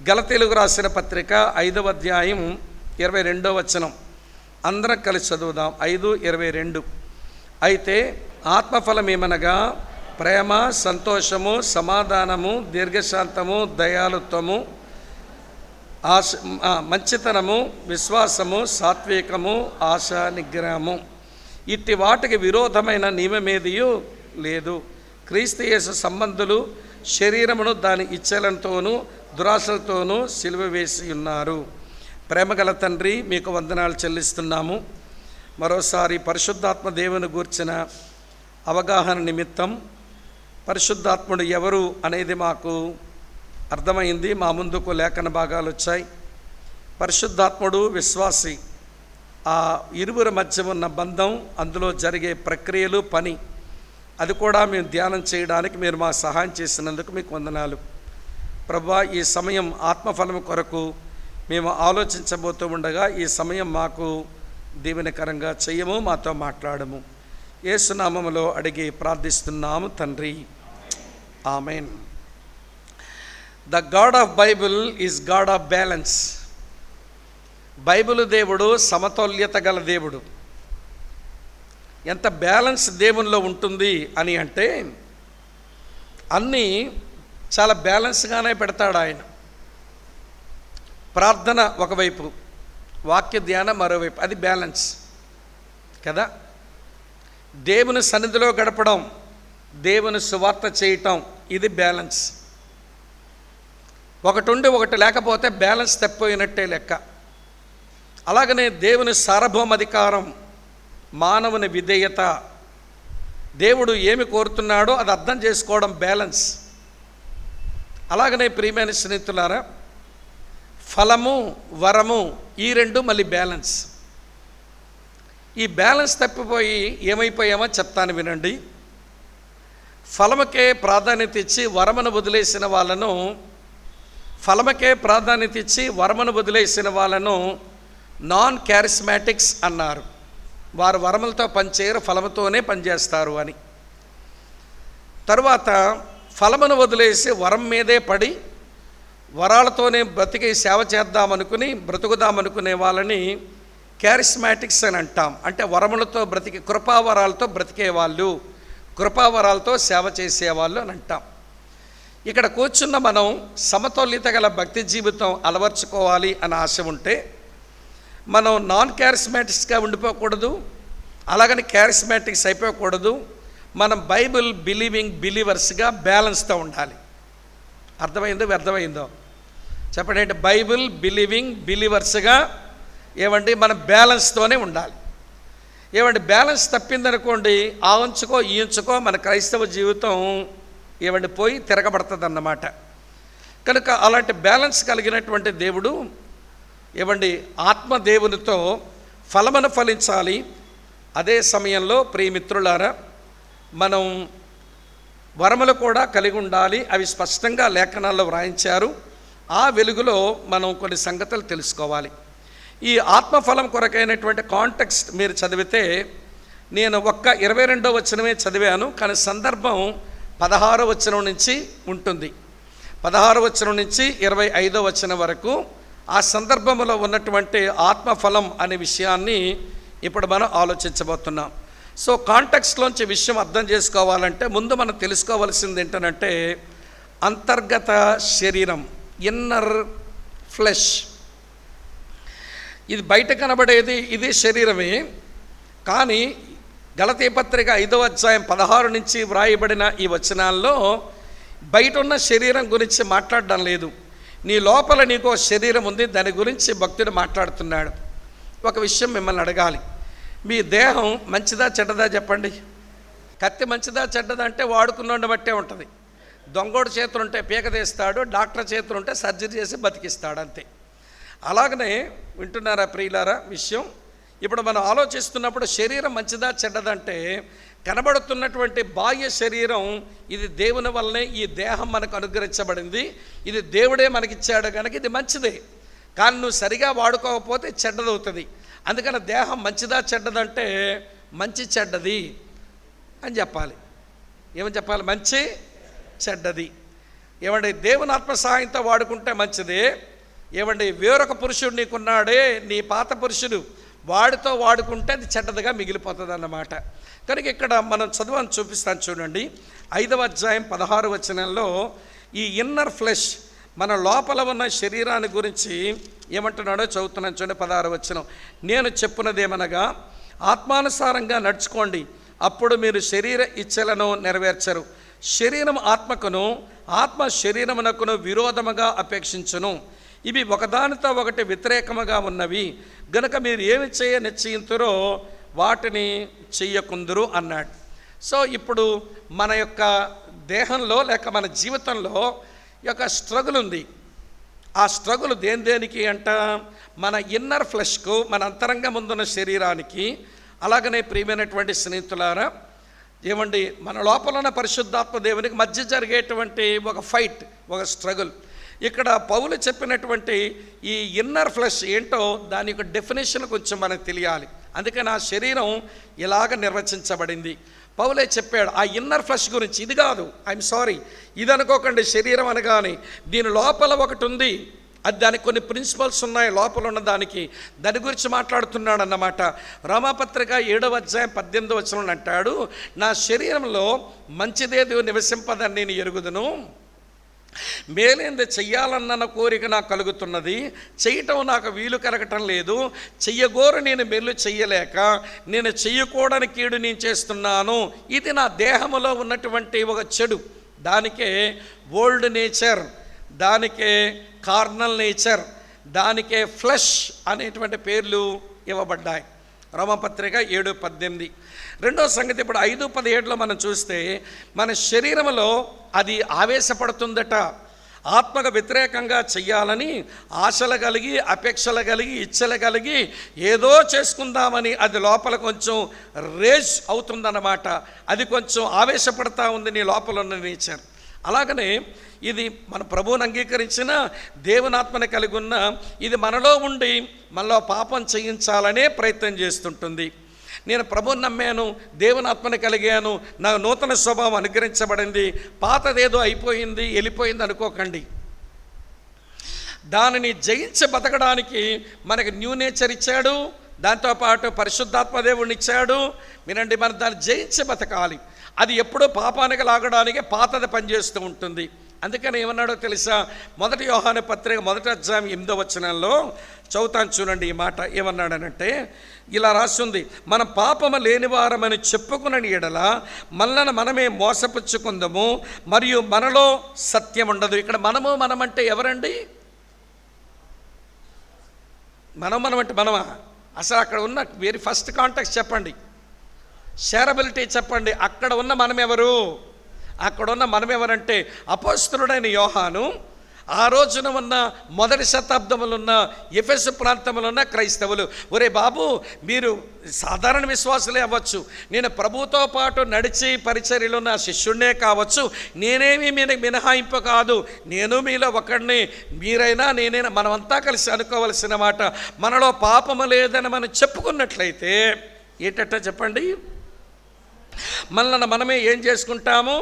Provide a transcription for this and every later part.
గలతీయులకు రాసిన పత్రిక 5వ అధ్యాయం 22వ వచనం అందరం కలిసి చదువుదాం. 5:22. అయితే ఆత్మఫలం ఏమనగా ప్రేమ, సంతోషము, సమాధానము, దీర్ఘశాంతము, దయాళుత్వము, మంచితనము, విశ్వాసము, సాత్వికము, ఆశా నిగ్రహము. ఇట్టి వాటికి విరోధమైన నియమమేదియూ లేదు. క్రీస్తు యేసు సంబంధులు శరీరమును దాని ఇచ్చలతోనూ దురాశలతోనూ సిలువ వేసి ఉన్నారు. ప్రేమగల తండ్రి, మీకు వందనాలు చెల్లిస్తున్నాము. మరోసారి పరిశుద్ధాత్మ దేవుని గూర్చిన అవగాహన నిమిత్తం పరిశుద్ధాత్ముడు ఎవరు అనేది మాకు అర్థమైంది. మా ముందుకు లేఖన భాగాలు వచ్చాయి. పరిశుద్ధాత్ముడు విశ్వాసి, ఆ ఇరువురి మధ్య ఉన్న బంధం, అందులో జరిగే ప్రక్రియలు, పని, అది కూడా మేము ధ్యానం చేయడానికి మీరు మాకు సహాయం చేసినందుకు మీకు వందనాలు. ప్రభువా, ఈ సమయం ఆత్మఫలం కొరకు మేము ఆలోచించబోతూ ఉండగా ఈ సమయం మాకు దీవెనకరంగా చెయ్యము, మాతో మాట్లాడము. యేసు నామములో అడిగి ప్రార్థిస్తున్నాము తండ్రి, amen. The God of Bible is God of balance. Bible దేవుడు సమతుల్యత గల దేవుడు. ఎంత బ్యాలెన్స్ దేవునిలో ఉంటుంది అని అంటే అన్నీ చాలా బ్యాలెన్స్గానే పెడతాడు ఆయన. ప్రార్థన ఒకవైపు, వాక్య ధ్యానం మరోవైపు, అది బ్యాలెన్స్ కదా. దేవుని సన్నిధిలో గడపడం, దేవుని సువార్త చేయటం, ఇది బ్యాలెన్స్. ఒకటి ఉండి ఒకటి లేకపోతే బ్యాలెన్స్ తప్పిపోయినట్టే లెక్క. అలాగనే దేవుని సార్వభౌమాధికారం, మానవుని విధేయత, దేవుడు ఏమి కోరుతున్నాడో అది అర్థం చేసుకోవడం బ్యాలెన్స్. అలాగనే ప్రియమైన స్నేహితులారా, ఫలము, వరము, ఈ రెండు మళ్ళీ బ్యాలెన్స్. ఈ బ్యాలెన్స్ తప్పిపోయి ఏమైపోయామో చెప్తాను వినండి. ఫలముకే ప్రాధాన్యత ఇచ్చి వరమును వదిలేసిన వాళ్ళను, ఫలముకే ప్రాధాన్యత ఇచ్చి వరమును వదిలేసిన వాళ్ళను నాన్ క్యారిస్మాటిక్స్ అన్నారు. వారు వరములతో పనిచేయరు, ఫలముతోనే పనిచేస్తారు అని. తరువాత ఫలమును వదిలేసి వరం మీదే పడి వరాలతోనే బ్రతికి సేవ చేద్దామనుకుని బ్రతుకుదామనుకునే వాళ్ళని క్యారిస్మాటిక్స్ అని అంటాం. అంటే వరములతో బ్రతికి, కృపావరాలతో బ్రతికేవాళ్ళు, కృపావరాలతో సేవ చేసేవాళ్ళు అని అంటాం. ఇక్కడ కూర్చున్న మనం సమతుల్యత గల భక్తి జీవితం అలవర్చుకోవాలి అని ఆశ ఉంటే మనం నాన్ క్యారిస్మాటిక్స్గా ఉండిపోకూడదు, అలాగని క్యారిస్మాటిక్స్ అయిపోకూడదు. మనం బైబిల్ బిలీవింగ్ బిలీవర్స్గా బ్యాలెన్స్తో ఉండాలి. అర్థమైందో వ్యర్థమైందో చెప్పండి. అంటే బైబిల్ బిలీవింగ్ బిలీవర్స్గా ఏమండి మనం బ్యాలెన్స్తోనే ఉండాలి. ఏమండి బ్యాలెన్స్ తప్పిందనుకోండి, ఆ ఉంచుకో ఈ ఉంచుకో మన క్రైస్తవ జీవితం ఏమండి పోయి తిరగబడుతుంది అన్నమాట. కనుక అలాంటి బ్యాలెన్స్ కలిగినటువంటి దేవుడు ఏమండి ఆత్మదేవునితో ఫలమును ఫలించాలి. అదే సమయంలో ప్రియమిత్రులారా, మనం వరములు కూడా కలిగి ఉండాలి. అవి స్పష్టంగా లేఖనాల్లో వ్రాయించారు. ఆ వెలుగులో మనం కొన్ని సంగతులు తెలుసుకోవాలి. ఈ ఆత్మఫలం కొరకైనటువంటి కాంటెక్స్ట్ మీరు చదివితే, నేను ఒక్క 22వ వచనమే చదివాను, కానీ సందర్భం 16వ వచనం నుంచి ఉంటుంది. 16వ వచనం నుంచి 25వ వచనం వరకు ఆ సందర్భంలో ఉన్నటువంటి ఆత్మఫలం అనే విషయాన్ని ఇప్పుడు మనం ఆలోచించబోతున్నాం. సో కాంటెక్స్ట్లోంచి విషయం అర్థం చేసుకోవాలంటే ముందు మనం తెలుసుకోవాల్సింది ఏంటంటే అంతర్గత శరీరం, ఇన్నర్ ఫ్లెష్. ఇది బయట కనబడేది ఇది శరీరమే. కానీ గలతీ పత్రిక 5వ అధ్యాయం 16 నుంచి వ్రాయబడిన ఈ వచనాల్లో బయట ఉన్న శరీరం గురించి మాట్లాడడం లేదు. నీ లోపల నీకో శరీరం ఉంది, దాని గురించి భక్తుడు మాట్లాడుతున్నాడు. ఒక విషయం మిమ్మల్ని అడగాలి, మీ దేహం మంచిదా చెడ్డదా చెప్పండి. కత్తి మంచిదా చెడ్డదా అంటే వాడుకున్నోడిని బట్టే ఉంటుంది. దొంగోడు చేతులు ఉంటే పీక తీస్తాడు, డాక్టర్ చేతులు ఉంటే సర్జరీ చేసి బతికిస్తాడు, అంతే. అలాగనే వింటున్నారా ప్రియులారా విషయం? ఇప్పుడు మనం ఆలోచిస్తున్నప్పుడు శరీరం మంచిదా చెడ్డదంటే కనబడుతున్నటువంటి బాహ్య శరీరం ఇది దేవుని వల్లనే ఈ దేహం మనకు అనుగ్రహించబడింది, ఇది దేవుడే మనకిచ్చాడు కనుక ఇది మంచిదే. కానీ నువ్వు సరిగా వాడుకోకపోతే చెడ్డదవుతుంది. అందుకని దేహం మంచిదా చెడ్డదంటే మంచి చెడ్డది అని చెప్పాలి. ఏమని చెప్పాలి? మంచి చెడ్డది. ఏమండి దేవుని ఆత్మ సహాయంతో వాడుకుంటే మంచిదే. ఏమండి వేరొక పురుషుడు నీకున్నాడే, నీ పాత పురుషుడు, వాడితో వాడుకుంటే అది చెడ్డదిగా మిగిలిపోతుంది అన్నమాట. కనుక ఇక్కడ మనం చదువుని చూపిస్తాను చూడండి. 5వ అధ్యాయం 16వ వచనంలో ఈ ఇన్నర్ ఫ్లెష్, మన లోపల ఉన్న శరీరాన్ని గురించి ఏమంటున్నాడో చదువుతున్నాను చూడండి. 16వ వచనం, నేను చెప్పున్నదేమనగా ఆత్మానుసారంగా నడుచుకోండి, అప్పుడు మీరు శరీర ఇచ్చలను నెరవేర్చరు. శరీరం ఆత్మకును, ఆత్మ శరీరమునకును విరోధముగా అపేక్షించును. ఇవి ఒకదానితో ఒకటి వ్యతిరేకముగా ఉన్నవి గనుక మీరు ఏమి చేయ నిశ్చయింతురో వాటిని చెయ్యకుందురు అన్నాడు. సో ఇప్పుడు మన యొక్క దేహంలో లేక మన జీవితంలో యొక్క స్ట్రగుల్ ఉంది. ఆ స్ట్రగుల్ దేనికి అంట, మన ఇన్నర్ ఫ్లెష్కు, మన అంతరంగం ముందున్న శరీరానికి. అలాగనే ప్రియమైనటువంటి స్నేహితులారా, ఏమండి మన లోపల ఉన్న పరిశుద్ధాత్మ దేవునికి మధ్య జరిగేటువంటి ఒక ఫైట్, ఒక స్ట్రగుల్. ఇక్కడ పౌలు చెప్పినటువంటి ఈ ఇన్నర్ ఫ్లెష్ ఏంటో దాని యొక్క డెఫినేషన్ కొంచెం మనకు తెలియాలి. అందుకని ఆ శరీరం ఇలాగ నిర్వచించబడింది. పౌలే చెప్పాడు ఆ ఇన్నర్ ఫ్లెష్ గురించి. ఇది కాదు, ఐఎమ్ సారీ, ఇది అనుకోకండి శరీరం అనగానే. దీని లోపల ఒకటి ఉంది, అది దానికి కొన్ని ప్రిన్సిపల్స్ ఉన్నాయి లోపల ఉన్న దానికి, దాని గురించి మాట్లాడుతున్నాడు అన్నమాట. రోమాపత్రిక 7వ అధ్యాయం 18వ వచనం అంటాడు, నా శరీరంలో మంచిదేదో నివసింపదని నేను ఎరుగుదును, మేలేంది చెయ్యాలన్న కోరిక నాకు కలుగుతున్నది, చేయటం నాకు వీలు కలగటం లేదు. చెయ్యగోరు నేను మేలు చెయ్యలేక నేను చెయ్యకూడని కీడు నేను చేస్తున్నాను. ఇది నా దేహములో ఉన్నటువంటి ఒక చెడు. దానికే ఓల్డ్ నేచర్, దానికే కార్నల్ నేచర్, దానికే ఫ్లెష్ అనేటువంటి పేర్లు ఇవ్వబడ్డాయి. రోమపత్రిక 7:18. రెండో సంగతి, ఇప్పుడు 5:17లో మనం చూస్తే మన శరీరంలో అది ఆవేశపడుతుందట. ఆత్మకు వ్యతిరేకంగా చెయ్యాలని ఆశలు కలిగి, అపేక్షలు కలిగి, ఇచ్చలు కలిగి ఏదో చేసుకుందామని అది లోపల కొంచెం రేజ్ అవుతుందన్నమాట. అది కొంచెం ఆవేశపడతా ఉంది నీ లోపల ఉన్న నేచర్. అలాగనే ఇది మన ప్రభువుని అంగీకరించిన దేవునాత్మని కలిగి ఉన్న ఇది మనలో ఉండి మనలో పాపం చేయించాలనే ప్రయత్నం చేస్తుంటుంది. నేను ప్రభువుని నమ్మాను, దేవునాత్మని కలిగాను, నా నూతన స్వభావం అనుగ్రహించబడింది, పాతదేదో అయిపోయింది వెళ్ళిపోయింది అనుకోకండి. దానిని జయించి బతకడానికి మనకి న్యూ నేచర్ ఇచ్చాడు, దాంతోపాటు పరిశుద్ధాత్మ దేవుడిని ఇచ్చాడు. వినండి, మనం దాన్ని జయించి బతకాలి. అది ఎప్పుడూ పాపానికి లాగడానికి పాతది పనిచేస్తూ ఉంటుంది. అందుకని ఏమన్నాడో తెలుసా, 1 యోహాను పత్రిక 1వ అధ్యాయం 8వ వచనంలో చదువుతాను చూడండి. ఈ మాట ఏమన్నాడనంటే ఇలా రాస్తుంది, మనం పాపము లేనివారమని చెప్పుకుని ఎడల మనలను మనమే మోసపుచ్చుకుందాము మరియు మనలో సత్యం ఉండదు. ఇక్కడ మనమంటే ఎవరండి? మనమంటే మనమా? అసలు అక్కడ ఉన్న వెరీ ఫస్ట్ కాంటాక్ట్ చెప్పండి, షేరబిలిటీ చెప్పండి. అక్కడ ఉన్న మనం ఎవరు? అక్కడ ఉన్న మనం ఎవరంటే అపోస్తలుడైన యోహాను, ఆ రోజున ఉన్న 1వ శతాబ్దంలో ఉన్న ఎఫెసు ప్రాంతంలో ఉన్న క్రైస్తవులు. ఒరే బాబు, మీరు సాధారణ విశ్వాసులే అవ్వచ్చు, నేను ప్రభువుతో పాటు నడిచి పరిచర్యలో నా శిష్యుడినే కావచ్చు, నేనేమి మినహాయింపు కాదు, నేను మీలో ఒకడిని, మీరైనా నేనైనా మనమంతా కలిసి అనుకోవలసిన మాట. మనలో పాపము లేదని మనం చెప్పుకున్నట్లయితే ఏంటంటే చెప్పండి, మనల్ని మనమే ఏం చేసుకుంటాము?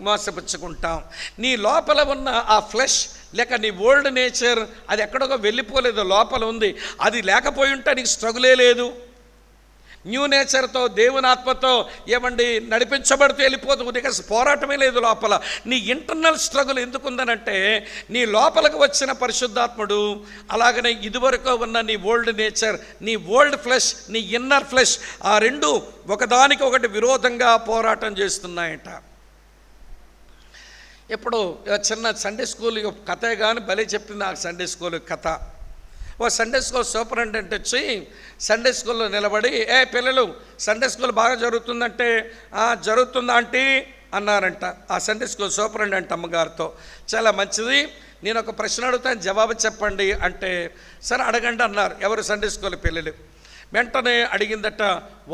మోసపుచ్చుకుంటాం. నీ లోపల ఉన్న ఆ ఫ్లెష్ లేక నీ ఓల్డ్ నేచర్ అది ఎక్కడికో వెళ్ళిపోలేదు, లోపల ఉంది. అది లేకపోయి ఉంటే నీకు స్ట్రగులే లేదు. న్యూ నేచర్తో, దేవుని ఆత్మతో ఏమండి నడిపించబడితే వెళ్ళిపోతుంది. నీకు పోరాటమే లేదు లోపల. నీ ఇంటర్నల్ స్ట్రగుల్ ఎందుకుందనంటే నీ లోపలికి వచ్చిన పరిశుద్ధాత్ముడు, అలాగనే ఇదివరకు ఉన్న నీ ఓల్డ్ నేచర్, నీ ఓల్డ్ ఫ్లెష్, నీ ఇన్నర్ ఫ్లెష్, ఆ రెండు ఒకదానికి ఒకటి విరోధంగా పోరాటం చేస్తున్నాయట. ఇప్పుడు చిన్న సండే స్కూల్ కథే కానీ భలే చెప్పింది నాకు సండే స్కూల్ కథ. ఓ సండే స్కూల్ సూపరింటెండెంట్ వచ్చి సండే స్కూల్లో నిలబడి, పిల్లలు సండే స్కూల్ బాగా జరుగుతుందంటే జరుగుతుందా ఆంటీ అన్నారంట ఆ సండే స్కూల్ సూపరింటెండెంట్ అమ్మగారితో. చాలా మంచిది, నేను ఒక ప్రశ్న అడుగుతాను జవాబు చెప్పండి అంటే, సరే అడగండి అన్నారు ఎవరు సండే స్కూల్ పిల్లలు. వెంటనే అడిగిందట,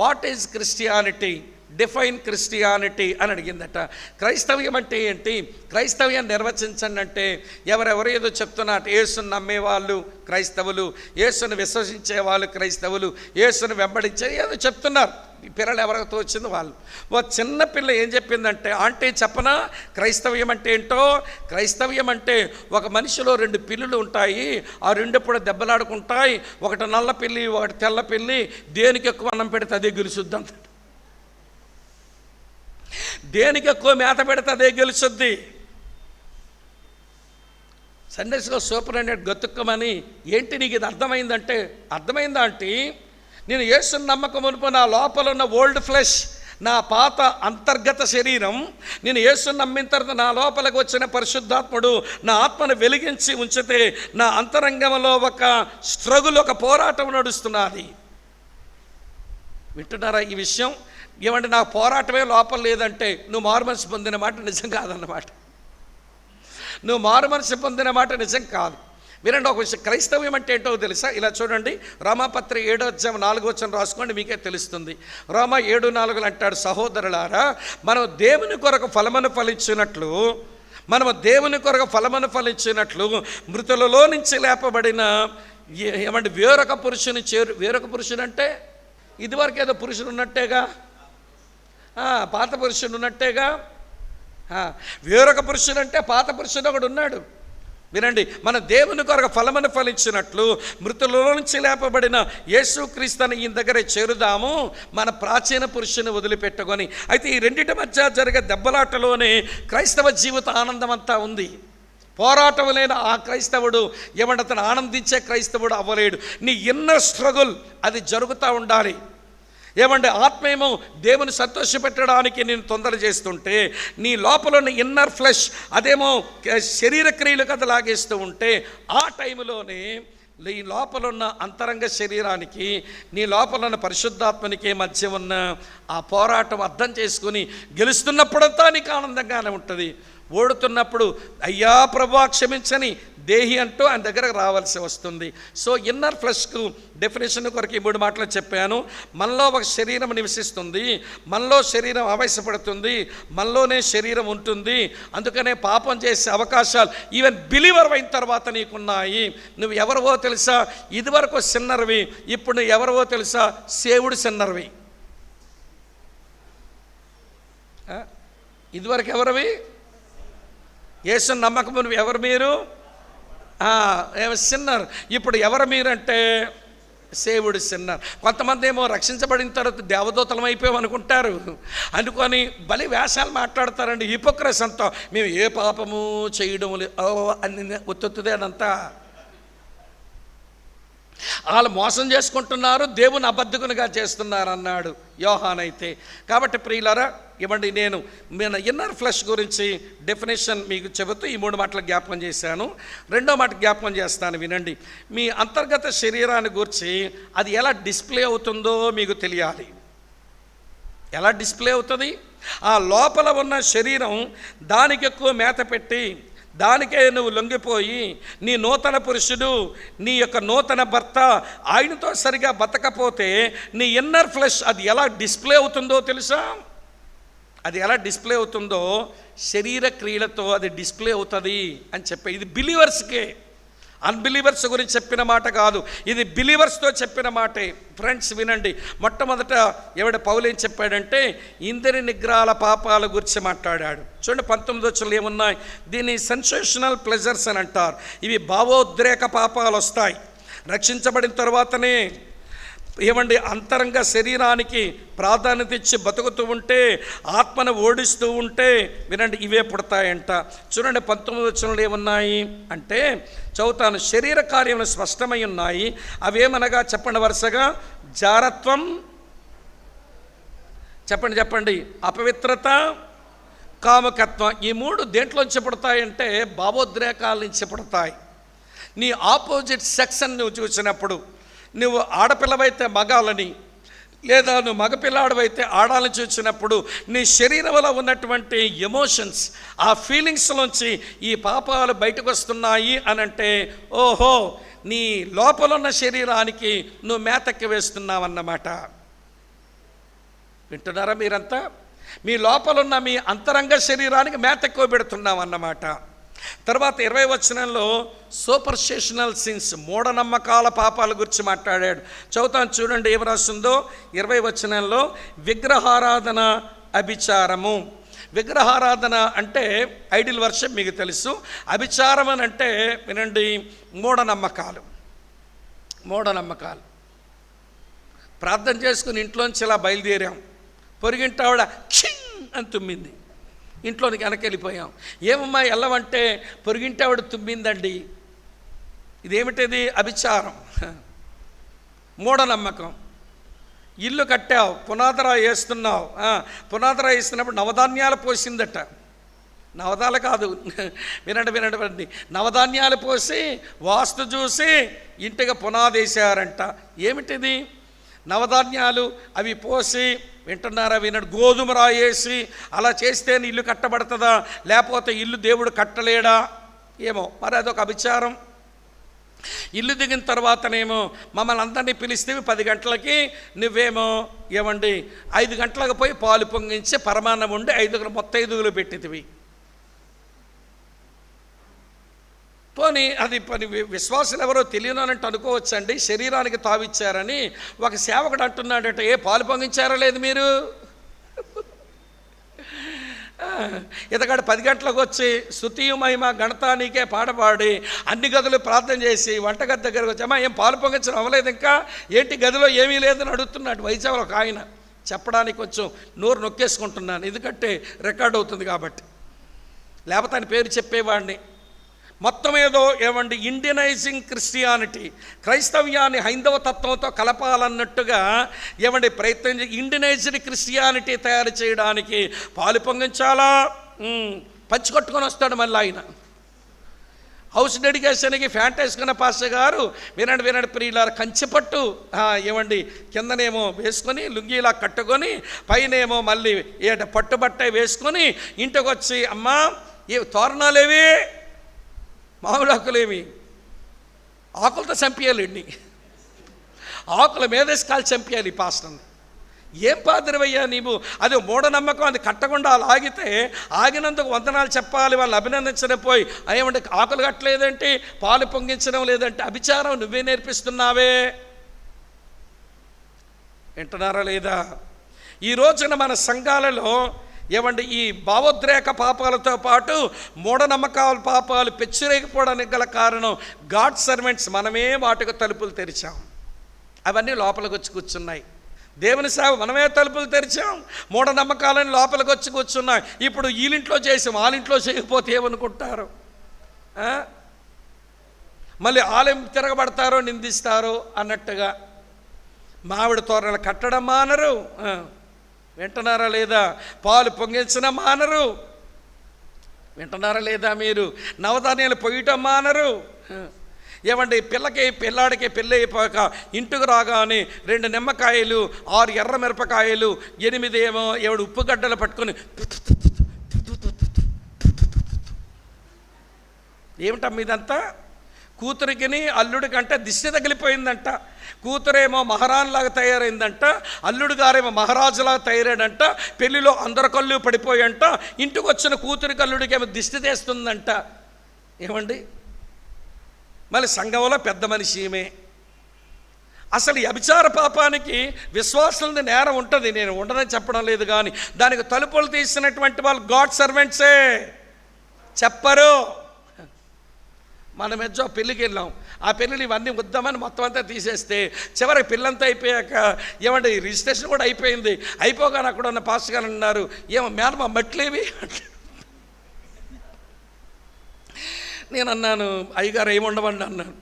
what is Christianity, define Christianity అని అడిగిందట. క్రైస్తవ్యం అంటే ఏంటి, క్రైస్తవ్యాన్ని నిర్వచించండి అంటే ఎవరెవరు ఏదో చెప్తున్నారు. యేసుని నమ్మేవాళ్ళు క్రైస్తవులు, యేసుని విశ్వసించే వాళ్ళు క్రైస్తవులు, యేసుని వెంబడించే ఏదో చెప్తున్నారు. పిల్లలు ఎవరితో వచ్చిందో వాళ్ళు. ఓ చిన్న పిల్ల ఏం చెప్పిందంటే, ఆంటీ చెప్పనా క్రైస్తవ్యం అంటే ఏంటో? క్రైస్తవ్యం అంటే ఒక మనిషిలో 2 పిల్లులు ఉంటాయి, ఆ 2 ఎప్పుడు దెబ్బలాడుకుంటాయి, ఒకటి నల్ల పిల్లి ఒకటి తెల్ల పిల్లి, దేనికి ఎక్కువ అన్నం పెడితే అదే గెలుచుద్దాం, దేనికి ఎక్కువ మేత పెడితే అదే గెలుచుద్ది. సండే స్కూల్ సూపరింటెండెంట్ గతుక్కమని, ఏంటి నీకు ఇది అర్థమైందంటే, అర్థమైందా అంటే నేను యేసుని నమ్మకం మునుపు నా లోపల ఉన్న ఓల్డ్ ఫ్లెష్, నా పాత అంతర్గత శరీరం, నేను యేసుని నమ్మిన తర్వాత నా లోపలికి వచ్చిన పరిశుద్ధాత్ముడు నా ఆత్మను వెలిగించి ఉంచితే నా అంతరంగంలో ఒక స్ట్రగుల్, ఒక పోరాటం నడుస్తున్నది. వింటున్నారా ఈ విషయం? ఏమంటే నాకు పోరాటమే లోపల లేదంటే నువ్వు మారుమనసు పొందిన మాట నిజం కాదన్నమాట. నువ్వు మారుమనసు పొందిన మాట నిజం కాదు. వినండి ఒక విషయం, క్రైస్తవ్యం అంటే ఏంటో తెలుసా? ఇలా చూడండి, రోమాపత్రిక 7:4 రాసుకోండి, మీకే తెలుస్తుంది. రోమా 7:4 అంటాడు, సహోదరులారా మనం దేవుని కొరకు ఫలమును ఫలించినట్లు, మనము దేవుని కొరకు ఫలమును ఫలించినట్లు మృతులలో నుంచి లేపబడిన ఏమంటే వేరొక పురుషుని వేరొక పురుషుడు అంటే ఇదివరకు ఏదో పురుషుడు ఉన్నట్టేగా, పాత పురుషుడు ఉన్నట్టేగా. వేరొక పురుషుడు అంటే పాత పురుషుడు ఒకడు ఉన్నాడు. వినండి, మన దేవుని కొరకు ఫలమును ఫలించినట్లు మృతులలో నుంచి లేపబడిన యేసుక్రీస్తుని ఈయన దగ్గర చేరుదాము, మన ప్రాచీన పురుషుని వదిలిపెట్టుకొని. అయితే ఈ రెండింటి మధ్య జరిగే దెబ్బలాటలోనే క్రైస్తవ జీవిత ఆనందం అంతా ఉంది. పోరాటం లేని ఆ క్రైస్తవుడు ఏమంటే అతను ఆనందించే క్రైస్తవుడు అవ్వలేడు. నీ ఇన్నర్ స్ట్రగుల్ అది జరుగుతూ ఉండాలి. ఏమంటే ఆత్మేమో దేవుని సంతోషపెట్టడానికి నేను తొందర చేస్తుంటే, నీ లోపల ఉన్న ఇన్నర్ ఫ్లెష్ అదేమో శరీర క్రియలు కథ లాగేస్తూ ఉంటే, ఆ టైంలోనే నీ లోపల ఉన్న అంతరంగ శరీరానికి నీ లోపల ఉన్న పరిశుద్ధాత్మనికి మధ్య ఉన్న ఆ పోరాటం అర్థం చేసుకుని గెలుస్తున్నప్పుడంతా నీకు ఆనందంగానే ఉంటుంది. ఓడుతున్నప్పుడు అయ్యా ప్రభువా క్షమించని దేహి అంటూ ఆయన దగ్గరకు రావాల్సి వస్తుంది. సో ఇన్నర్ ఫ్లెష్కు డెఫినేషన్ కొరకు ఈ 3 మాటలు చెప్పాను. మనలో ఒక శరీరం నివసిస్తుంది, మనలో శరీరం ఆవేశపడుతుంది, మనలోనే శరీరం ఉంటుంది. అందుకనే పాపం చేసే అవకాశాలు ఈవెన్ బిలీవర్ అయిన తర్వాత నీకున్నాయి. నువ్వు ఎవరివో తెలుసా? ఇదివరకు సిన్నర్వి, ఇప్పుడు నువ్వు ఎవరివో తెలుసా? సేవుడు సిన్నర్వి. ఇదివరకు ఎవరివి? యేసుని నమ్మకం ఎవరు మీరు? సిన్నర్. ఇప్పుడు ఎవరు మీరంటే సేవుడు సిన్నర్. కొంతమంది ఏమో రక్షించబడిన తర్వాత దేవదూతలం అయిపోయామనుకుంటారు, అనుకొని బలి వేషాలు మాట్లాడతారండి. హిపోక్రసీ అంతా, మేము ఏ పాపము చేయడం అని ఒత్తుదే అదంతా. వాళ్ళు మోసం చేసుకుంటున్నారు, దేవుని అబద్ధకునిగా చేస్తున్నారు అన్నాడు యోహానైతే. కాబట్టి ప్రియులారా, ఇవ్వండి నేను మన ఇన్నర్ ఫ్లెష్ గురించి డెఫినేషన్ మీకు చెబుతూ ఈ 3 మాటలు జ్ఞాపకం చేశాను. 2వ మాట జ్ఞాపకం చేస్తాను, వినండి. మీ అంతర్గత శరీరాన్ని గురించి అది ఎలా డిస్ప్లే అవుతుందో మీకు తెలియాలి. ఎలా డిస్ప్లే అవుతుంది? ఆ లోపల ఉన్న శరీరం దానికి ఎక్కువ మేత పెట్టి, దానికే నువ్వు లొంగిపోయి నీ నూతన పురుషుడు, నీ యొక్క నూతన భర్త ఆయనతో సరిగా బతకపోతే నీ ఇన్నర్ ఫ్లెష్ అది ఎలా డిస్ప్లే అవుతుందో తెలుసా? అది ఎలా డిస్ప్లే అవుతుందో శరీర క్రియలతో అది డిస్ప్లే అవుతుంది అని చెప్పే. ఇది బిలీవర్స్కే, అన్బిలీవర్స్ గురించి చెప్పిన మాట కాదు, ఇది బిలీవర్స్తో చెప్పిన మాటే. ఫ్రెండ్స్ వినండి, మొట్టమొదట పౌలు ఏం చెప్పాడంటే ఇంద్రియ నిగ్రహాల పాపాల గురించి మాట్లాడాడు. చూడండి 19 ఏమున్నాయి? దీన్ని సెన్సేషనల్ ప్లెజర్స్ అని అంటారు. ఇవి భావోద్రేక పాపాలు వస్తాయి. రక్షించబడిన తర్వాతనే అంతరంగ శరీరానికి ప్రాధాన్యత ఇచ్చి బతుకుతూ ఉంటే, ఆత్మను ఓడిస్తూ ఉంటే వినండి ఇవే పుడతాయంట. చూడండి 19 ఏమున్నాయి అంటే, చదువుతాను. శరీర కార్యములు స్పష్టమై ఉన్నాయి. అవేమనగా చెప్పండి వరుసగా. జారత్వం, చెప్పండి, అపవిత్రత, కామకత్వం. ఈ 3 దేంట్లోంచి పుడతాయంటే భావోద్రేకాల నుంచి పుడతాయి. నీ ఆపోజిట్ సెక్స్ అని నువ్వు చూసినప్పుడు, నువ్వు ఆడపిల్లవైతే మగాలని, లేదా నువ్వు మగపిల్లాడవైతే ఆడాలని చూసినప్పుడు నీ శరీరంలో ఉన్నటువంటి ఎమోషన్స్, ఆ ఫీలింగ్స్లోంచి ఈ పాపాలు బయటకు వస్తున్నాయి అని అంటే, ఓహో నీ లోపల ఉన్న శరీరానికి నువ్వు మేతక్కి వేస్తున్నావన్నమాట. వింటున్నారా మీరంతా? మీ లోపలున్న మీ అంతరంగ శరీరానికి మేతక్కువ పెడుతున్నావు అన్నమాట. తర్వాత 20 వచనంలో సూపర్స్టిషనల్ సిన్స్, మూఢనమ్మకాల పాపాల గురించి మాట్లాడాడు. చదువుతాను చూడండి ఏం రాస్తుందో 20 వచనంలో. విగ్రహారాధన అభిచారము. విగ్రహారాధన అంటే ఐడిల్ వర్షిప్ మీకు తెలుసు. అభిచారం అని అంటే వినండి, మూఢనమ్మకాలు. ప్రార్థన చేసుకుని ఇంట్లోంచి ఇలా బయలుదేరాం, పొరిగింటి ఆవిడ క్షింగ్ అని తుమ్మింది, ఇంట్లోనికి వెనకెళ్ళిపోయాం. ఏమమ్మా వెళ్ళవంటే పొరిగింటి ఆవిడ తుమ్మిందండి. ఇదేమిటిది? అభిచారం, మూఢనమ్మకం. ఇల్లు కట్టావు, పునాదరా వేస్తున్నావు, పునాదరా వేస్తున్నప్పుడు నవధాన్యాలు పోసిందట. నవదాలు కాదు, వినండి, నవధాన్యాలు పోసి వాస్తు చూసి ఇంటికి పునాది వేసారంట. ఏమిటిది? నవధాన్యాలు అవి పోసి, వింటున్నారా? గోధుమ రాయేసి అలా చేస్తేనే ఇల్లు కట్టబడుతుందా, లేకపోతే ఇల్లు దేవుడు కట్టలేడా? ఏమో మరి, అదొక అభిచారం. ఇల్లు దిగిన తర్వాతనేమో మమ్మల్ని అందరినీ పిలిస్తే 10 గంటలకి నువ్వేమో ఏమండి 5 గంటలకు పోయి పాలు పొంగించి పరమాన్నం ఉండి 5 మొత్తైదుగులు పెట్టితివి. పోనీ అది విశ్వాసులు ఎవరో తెలియనంటే అనుకోవచ్చండి. శరీరానికి తావిచ్చారని ఒక సేవకుడు అంటున్నాడట, ఏ పాలు పొంగించారో లేదు మీరు? ఇతగాడు 10 గంటలకు వచ్చి స్తుతియు మహిమ గణతానికే పాడపాడి అన్ని గదులు ప్రార్థన చేసి వంటగది దగ్గరకు వచ్చి, అమ్మా ఏం పాలు పొంగించడం అవ్వలేదు ఇంకా, ఏంటి గదిలో ఏమీ లేదని అడుగుతున్నాడు వైజాగ్లో ఒక ఆయన. చెప్పడానికి కొంచెం నోరు నొక్కేసుకుంటున్నాను, ఎందుకంటే రికార్డ్ అవుతుంది కాబట్టి, లేకపోతే ఆయన పేరు చెప్పేవాడిని. మొత్తం ఏదో ఏమండి ఇండియనైజింగ్ క్రిస్టియానిటీ, క్రైస్తవ్యాన్ని హైందవ తత్వంతో కలపాలన్నట్టుగా ఏమండి ప్రయత్నం ఇండియనైజ్డ్ క్రిస్టియానిటీ తయారు చేయడానికి పాలు పొంగించాలా, పంచికొట్టుకొని వస్తాడు మళ్ళీ ఆయన. హౌస్ డెడికేషన్కి ఫ్యాంట్ వేసుకున్న పాస్టర్ గారు వినండి ప్రియులారా, కంచిపట్టు ఏమండి కిందనేమో వేసుకొని లుంగీలా కట్టుకొని పైనేమో మళ్ళీ పట్టుబట్ట వేసుకొని ఇంటికి వచ్చి, అమ్మా ఏ తోరణాలేవి, మామిడి ఆకులేమి, ఆకులతో చంపేయాలండి, ఆకుల మీదేసి కాలు చంపేయాలి పాస్టర్ని. ఏం పాత్రవయ్యా నీవు? అది మూఢనమ్మకం. అది కట్టకుండా అలా ఆగితే ఆగినందుకు వందనాలు చెప్పాలి, వాళ్ళు అభినందించడం పోయి ఏమంటే ఆకులు కట్టలేదంటే, పాలు పొంగించడం లేదంటే అభిచారం నువ్వే నేర్పిస్తున్నావే. వింటున్నారా లేదా? ఈ రోజున మన సంఘాలలో ఏమండి ఈ భావోద్రేక పాపాలతో పాటు మూఢనమ్మకాల పాపాలు పెచ్చిరేగిపోవడానికి గల కారణం గాడ్ సర్వెంట్స్ మనమే వాటికి తలుపులు తెరిచాం. అవన్నీ లోపలికి వచ్చి కూర్చున్నాయి. దేవుని సేవ మనమే తలుపులు తెరిచాం, మూఢనమ్మకాలని లోపలికి వచ్చి కూర్చున్నాయి. ఇప్పుడు వీళ్ళింట్లో చేసాం, వాళ్ళింట్లో చేయకపోతే ఏమనుకుంటారు? మళ్ళీ ఆలయం తిరగబడతారో నిందిస్తారో అన్నట్టుగా మామిడి తోరణాలు కట్టడం మానరు. వింటున్నారా లేదా? పాలు పొంగించిన మానరు. వింటున్నారా లేదా మీరు? నవధాన్యాలు పొయ్యటం మానరు. ఏమండి పిల్లాడికి పెళ్ళి అయిపోయాక ఇంటికి రాగానే 2 నిమ్మకాయలు, 6 ఎర్ర మిరపకాయలు, 8 ఏమో ఉప్పు గడ్డలు పట్టుకొని ఏమిటమ్మ ఇదంతా? కూతురికిని అల్లుడి కంటే దిష్టి తగిలిపోయిందంట. కూతురేమో మహారాణిలాగా తయారైందంట, అల్లుడు గారేమో మహారాజులాగా తయారాడంట. పెళ్లిలో అందరి కళ్ళు పడిపోయంట. ఇంటికి వచ్చిన కూతురికి అల్లుడికి ఏమో దిష్టి తీస్తుందంట. ఏమండి మళ్ళీ సంఘంలో పెద్ద మనిషి ఈమె. అసలు ఈ అభిచార పాపానికి విశ్వాసులది నేరం ఉంటుంది, నేను ఉండదని చెప్పడం లేదు, కానీ దానికి తలుపులు తీసినటువంటి వాళ్ళు గాడ్ సర్వెంట్సే. చెప్పరు. మనం ఎజ్జో పెళ్ళికి వెళ్ళాం, ఆ పెళ్ళిని ఇవన్నీ వద్దామని మొత్తం అంతా తీసేస్తే చివరికి పిల్లంతా అయిపోయాక ఏమంటే రిజిస్ట్రేషన్ కూడా అయిపోయింది. అయిపోగానే అక్కడ ఉన్న పాస్టర్ గారు అన్నారు, ఏమో మేడం ఆ మట్లేవి. నేను అన్నాను, అయ్యగారు ఏముండవండి అన్నాను.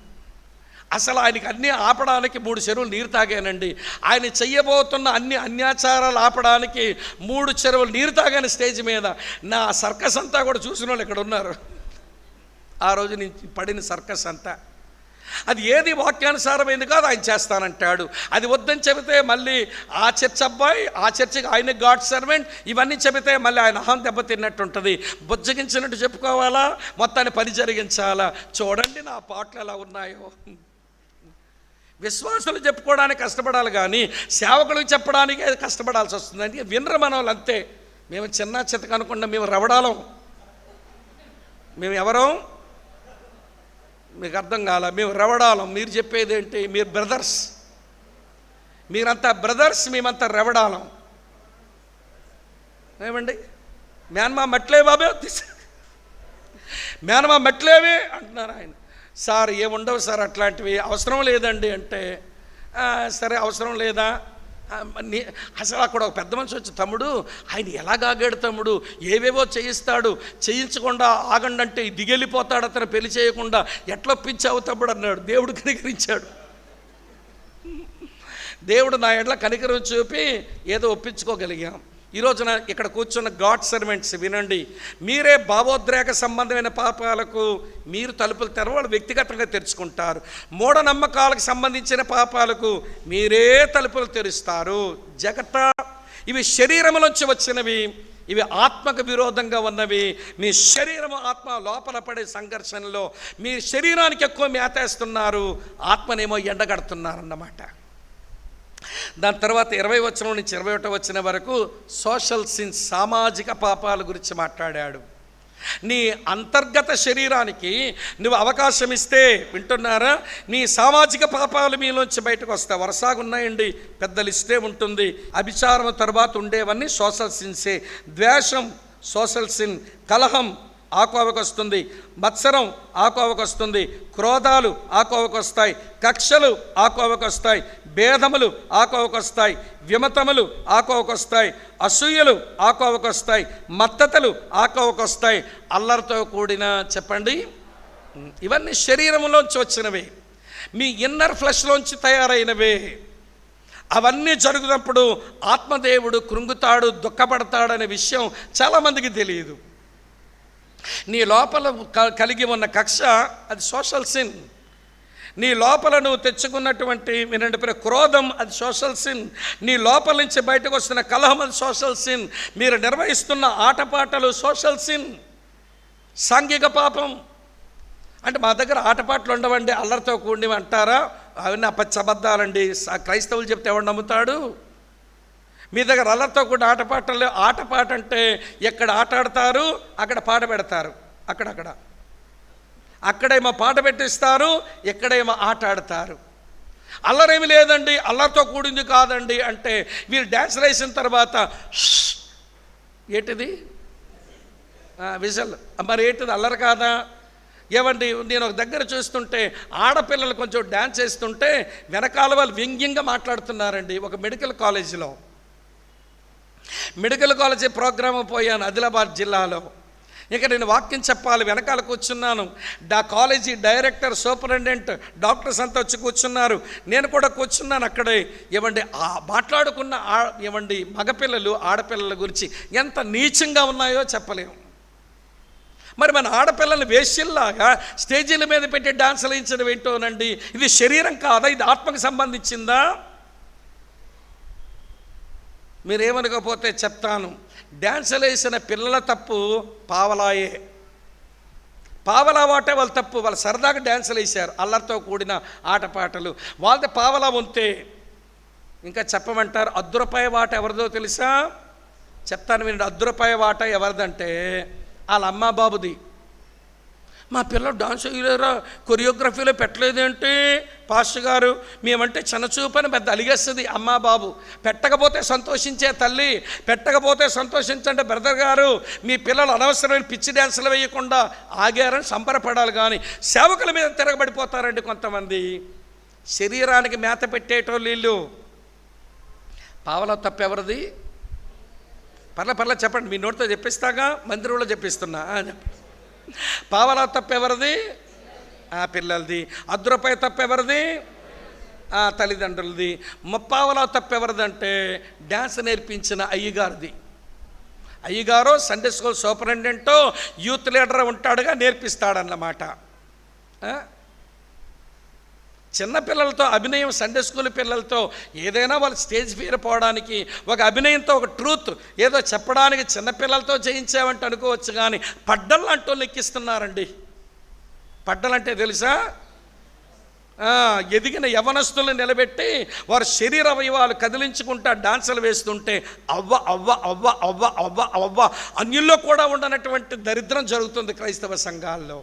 అసలు ఆయనకి అన్నీ ఆపడానికి 3 చెరువులు నీరు తాగానండి. ఆయన చెయ్యబోతున్న అన్ని అన్యాచారాలు ఆపడానికి 3 చెరువులు నీరు తాగాను స్టేజ్ మీద. నా సర్కస్ అంతా కూడా చూసిన వాళ్ళు ఇక్కడ ఉన్నారు. ఆ రోజు నుంచి పడిన సర్కస్ అంతా అది ఏది వాక్యానుసారమైంది కాదు, ఆయన చేస్తానంటాడు. అది వద్దని చెబితే మళ్ళీ ఆ చర్చ్ అబ్బాయి, ఆ చర్చికి ఆయన గాడ్ సర్వెంట్, ఇవన్నీ చెబితే మళ్ళీ ఆయన అహం దెబ్బతిన్నట్టు ఉంటుంది. బుజ్జగించినట్టు చెప్పుకోవాలా, మొత్తాన్ని పని జరిగించాలా. చూడండి నా పాటలు ఎలా ఉన్నాయో. విశ్వాసులు చెప్పుకోవడానికి కష్టపడాలి కానీ సేవకులకు చెప్పడానికే కష్టపడాల్సి వస్తుందండి. వినరు మన వాళ్ళు అంతే. మేము చిన్న చితక అనుకున్నా, మేము రవడాలం. మేము ఎవరం? మీకు అర్థం కాల. మేము రెవడాలం. మీరు చెప్పేది ఏంటి? మీరు బ్రదర్స్, మీరంతా బ్రదర్స్, మేమంతా రెవడాలం. ఏమండి? మేనమా మెట్లే బాబే, మేనమా మెట్లేవి అంటున్నారు ఆయన. సార్ ఏముండవు సార్ అట్లాంటివి, అవసరం లేదండి అంటే, సరే అవసరం లేదా? అసలు అక్కడ ఒక పెద్ద మనిషి వచ్చి, తమ్ముడు ఆయన ఎలాగాగాడు తమ్ముడు, ఏవేవో చేయిస్తాడు, చేయించకుండా ఆగండి అంటే దిగెళ్ళిపోతాడు అతను, పెళ్లి చేయకుండా ఎట్లొప్పించావు తమ్ముడు అన్నాడు. దేవుడు కనికరించాడు. దేవుడు నా ఎడ్ల కనికరం చూపి ఏదో ఒప్పించుకోగలిగాం. ఈరోజున ఇక్కడ కూర్చున్న గాడ్ సర్వెంట్స్ వినండి, మీరే భావోద్రేక సంబంధమైన పాపాలకు మీరు తలుపులు తెరవాలి, వ్యక్తిగతంగా తెరుచుకుంటారు. మూఢనమ్మకాలకు సంబంధించిన పాపాలకు మీరే తలుపులు తెరుస్తారు. జగత ఇవి శరీరములోంచి వచ్చినవి, ఇవి ఆత్మకు విరోధంగా ఉన్నవి. మీ శరీరము ఆత్మ లోపల పడే సంఘర్షణలో మీ శరీరానికి ఎక్కువ మేతేస్తున్నారు, ఆత్మనేమో ఎండగడుతున్నారన్నమాట. దాని తర్వాత 20 వచనం నుంచి 21 వచనం వరకు సోషల్ సిన్స్, సామాజిక పాపాల గురించి మాట్లాడాడు. నీ అంతర్గత శరీరానికి నువ్వు అవకాశం ఇస్తే, వింటున్నారా, నీ సామాజిక పాపాలు మీలోంచి బయటకు వస్తాయి. వరుసగా ఉన్నాయండి, పెద్ద లిస్టే ఉంటుంది. అభిచారం తర్వాత ఉండేవన్నీ సోషల్ సిన్సే. ద్వేషం సోషల్ సిన్, కలహం ఆ కోవకు వస్తుంది, మత్సరం ఆ కోవకు వస్తుంది, క్రోధాలు ఆ కోవకు వస్తాయి, కక్షలు ఆ కోవకు వస్తాయి, భేదములు ఆ కోవకు వస్తాయి, విమతములు ఆ కోవకు వస్తాయి, అసూయలు ఆ కోవకు వస్తాయి, మత్తతలు ఆ కోవకు వస్తాయి, అల్లరితో కూడిన, చెప్పండి, ఇవన్నీ శరీరంలోంచి వచ్చినవే, మీ ఇన్నర్ ఫ్లెష్లోంచి తయారైనవే. అవన్నీ జరుగుతున్నప్పుడు ఆత్మదేవుడు కృంగుతాడు, దుఃఖపడతాడనే విషయం చాలామందికి తెలియదు. నీ లోపల కలిగి ఉన్న కక్ష అది సోషల్ సిన్. నీ లోపల నువ్వు తెచ్చుకున్నటువంటి, వినండి, క్రోధం అది సోషల్ సిన్. నీ లోపల నుంచి బయటకు వస్తున్న కలహం అది సోషల్ సిన్. మీరు నిర్వహిస్తున్న ఆటపాటలు సోషల్ సిన్, సాంఘిక పాపం. అంటే మా దగ్గర ఆటపాటలు ఉండవండి, అల్లరితో కూడినవి అంటారా? అవన్నీ అబద్ధాలండి. క్రైస్తవులు చెప్తే ఎవడు నమ్ముతాడు? మీ దగ్గర అల్లరితో కూడా ఆటపాటలు. ఆటపాట అంటే ఎక్కడ ఆట ఆడతారు అక్కడ పాట పెడతారు, అక్కడేమో పాట పెట్టిస్తారు, ఎక్కడేమో ఆట ఆడతారు. అల్లరేమి లేదండి, అల్లరితో కూడింది కాదండి అంటే వీళ్ళు డ్యాన్స్ వేసిన తర్వాత ఏంటిది విజల్, మరి ఏంటిది అల్లరి కాదా? ఏమండి, నేను ఒక దగ్గర చూస్తుంటే ఆడపిల్లలు కొంచెం డ్యాన్స్ వేస్తుంటే వెనకాల వాళ్ళు వ్యంగ్యంగా మాట్లాడుతున్నారండి. ఒక మెడికల్ కాలేజీలో, మెడికల్ కాలేజీ ప్రోగ్రాము పోయాను ఆదిలాబాద్ జిల్లాలో. ఇక నేను వాక్యం చెప్పాలి, వెనకాల కూర్చున్నాను. కాలేజీ డైరెక్టర్, సూపరింటెండెంట్, డాక్టర్స్ అంతా వచ్చి కూర్చున్నారు, నేను కూడా కూర్చున్నాను అక్కడే. ఏమండి మాట్లాడుకున్న ఏమండి మగపిల్లలు ఆడపిల్లల గురించి ఎంత నీచంగా ఉన్నాయో చెప్పలేము. మరి మన ఆడపిల్లల్ని వేశ్యల్లాగా స్టేజీల మీద పెట్టి డాన్సులు వేయించడం ఏంటోనండి. ఇది శరీరం కాదా? ఇది ఆత్మకు సంబంధించిందా? మీరేమనకపోతే చెప్తాను. డ్యాన్సులు వేసిన పిల్లల తప్పు పావలాయే, పావలా వాటే వాళ్ళ తప్పు. వాళ్ళు సరదాగా డ్యాన్సులు వేశారు, అల్లరితో కూడిన ఆటపాటలు, వాళ్ళది పావలా ఉంటే. ఇంకా చెప్పమంటారు, ₹1 వాట ఎవరిదో తెలుసా? చెప్తాను వినండి. ₹1 వాట ఎవరిదంటే వాళ్ళ అమ్మ బాబుది. మా పిల్లలు డాన్స్ వేయలేరా, కొరియోగ్రఫీలో పెట్టలేదేంటి పాస్టర్ గారు, మేమంటే చిన్నచూపని పెద్ద అలిగేస్తుంది అమ్మా బాబు. పెట్టకపోతే సంతోషించే తల్లి, పెట్టకపోతే సంతోషించండి బ్రదర్ గారు. మీ పిల్లలు అనవసరమైన పిచ్చి డ్యాన్సులు వేయకుండా ఆగారని సంబరపడాలి. కానీ సేవకుల మీద తిరగబడిపోతారండి కొంతమంది. శరీరానికి మేత పెట్టేటోళ్ళు వీళ్ళు. పావలా తప్పెవరిది? పర్లే చెప్పండి, మీ నోటితో చెప్పిస్తాగా, మందిరంలో చెప్పిస్తున్నా. పావలా తప్పెవరిది? పిల్లలది. ₹1 తప్పెవరిది? తల్లిదండ్రులది. ముప్పావలా తప్పెవరిదంటే డ్యాన్స్ నేర్పించిన అయ్యగారిది. అయ్యగారో సండే స్కూల్ సూపరింటెండెంటో యూత్ లీడర్ ఉంటాడుగా, నేర్పిస్తాడన్నమాట. చిన్నపిల్లలతో అభినయం, సండే స్కూల్ పిల్లలతో ఏదైనా వాళ్ళు స్టేజ్ ఫియర్ పోవడానికి ఒక అభినయంతో ఒక ట్రూత్ ఏదో చెప్పడానికి చిన్నపిల్లలతో చేయించామంటే అనుకోవచ్చు. కానీ పడ్డలు అంటూ ఎక్కిస్తున్నారండి. పడ్డలంటే తెలుసా? ఎదిగిన యవనస్తులను నిలబెట్టి వారి శరీర అవయవాలు కదిలించుకుంటా డాన్సులు వేస్తుంటే అవ్వ అవ్వ అవ్వ అవ్వ అవ్వ అవ్వ అన్యుల్లో కూడా ఉండనటువంటి దరిద్రం జరుగుతుంది క్రైస్తవ సంఘాల్లో.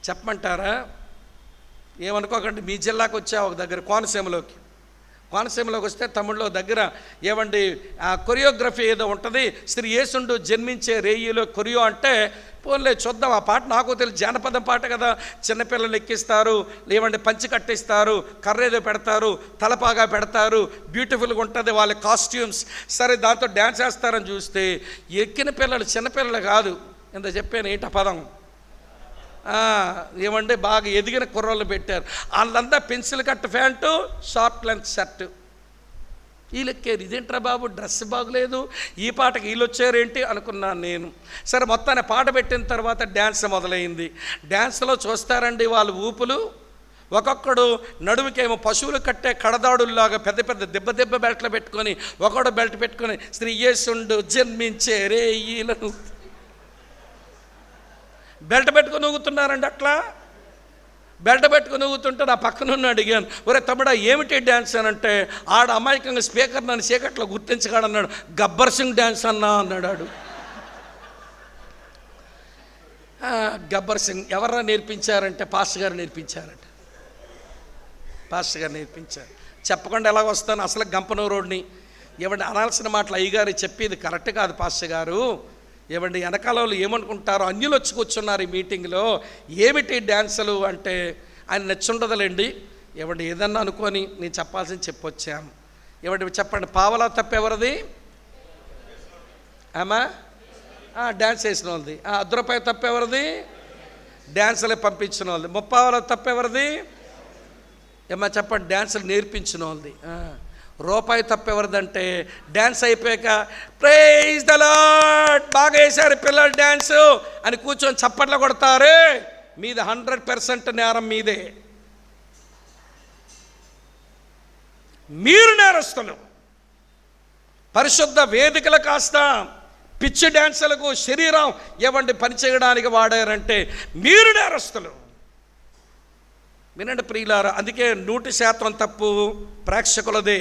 చెప్పమంటారా? ఏమనుకోకండి, మీ జిల్లాకు వచ్చా ఒక దగ్గర కోనసీమలోకి వస్తే తమిళ్లో దగ్గర ఏమండి కొరియోగ్రఫీ ఏదో ఉంటుంది, శ్రీ యేసుండు జన్మించే రేయిలో కొరియో అంటే పోన్లే చూద్దాం. ఆ పాట నాకు తెలియదు, జానపదం పాట కదా. చిన్నపిల్లలు ఎక్కిస్తారు, ఏమండి పంచి కట్టిస్తారు, కర్రేదో పెడతారు, తలపాగా పెడతారు, బ్యూటిఫుల్గా ఉంటుంది వాళ్ళ కాస్ట్యూమ్స్. సరే దాంతో డ్యాన్స్ వేస్తారని చూస్తే ఎక్కిన పిల్లలు చిన్నపిల్లలు కాదు, ఇంత చెప్పాను ఏంట పదం, ఏమంటే బాగా ఎదిగిన కుర్రోళ్ళు పెట్టారు. వాళ్ళంతా pencil cut pant, short length shirt. వీళ్ళెక్కారు. ఇదేంట్రా బాబు, డ్రెస్ బాగులేదు, ఈ పాటకి వీళ్ళు వచ్చారేంటి అనుకున్నాను నేను. సరే మొత్తాన్ని పాట పెట్టిన తర్వాత డ్యాన్స్ మొదలైంది. డ్యాన్స్లో చూస్తారండి వాళ్ళు ఊపులు. ఒక్కొక్కడు నడుముకేమో పశువులు కట్టే కడదాడుల్లాగా పెద్ద పెద్ద దెబ్బ బెల్ట్లు పెట్టుకొని, ఒకడు బెల్ట్ పెట్టుకొని శ్రీ యేసుండు జన్మించే రేయిలను బెల్ట్ పెట్టుకుని ఊగుతున్నారండి. అట్లా బెల్ట్ పెట్టుకుని ఊగుతుంటే నా పక్కనున్న అడిగాను, ఒరే తమ్ముడా ఏమిటి డ్యాన్స్ అని అంటే, ఆడ అమాయకంగా స్పీకర్ నన్ను చీకట్లో గుర్తించగాడన్నాడు. గబ్బర్ సింగ్ డ్యాన్స్ అన్నా అన్నాడు. గబ్బర్ సింగ్ ఎవరన్నా నేర్పించారంటే పాస్టర్ గారు నేర్పించారట. పాస్టర్ గారు నేర్పించారు. చెప్పకుండా ఎలాగ వస్తాను, అసలు గంపనూరోడిని. ఏమంటే అనాల్సిన మాటలు అయ్యగారు చెప్పేది కరెక్ట్ కాదు పాస్టర్ గారు. ఏమండి వెనకాలలో ఏమనుకుంటారో, అన్యులు వచ్చి కూర్చున్నారు ఈ మీటింగ్లో, ఏమిటి డ్యాన్సులు అంటే ఆయన నచ్చుండదులేండి. ఏమండి ఏదన్నా అనుకొని నేను చెప్పాల్సింది చెప్పొచ్చాను. ఏమంటే చెప్పండి, పావలా తప్పెవరిది? డ్యాన్స్ వేసిన వాళ్ళది. 10 రూపాయలు తప్పెవరిది? డ్యాన్సులే పంపించిన వాళ్ళది. 30 తప్పెవరిది? చెప్పండి, డ్యాన్సులు నేర్పించిన వాళ్ళది. రూపాయి తప్పెవరిదంటే డ్యాన్స్ అయిపోయాక ప్రైజ్ ద లార్డ్, బాగా వేశారు పిల్లలు డ్యాన్సు అని కూర్చొని చప్పట్లు కొడతారే, మీది 100% నేరం మీదే. మీరు నేరస్తులు. పరిశుద్ధ వేదికలు కాస్త పిచ్చి డ్యాన్సులకు శరీరం ఏమండి పనిచేయడానికి వాడారంటే మీరు నేరస్తులు. వినండి ప్రియులారా, అందుకే 100% తప్పు ప్రేక్షకులదే,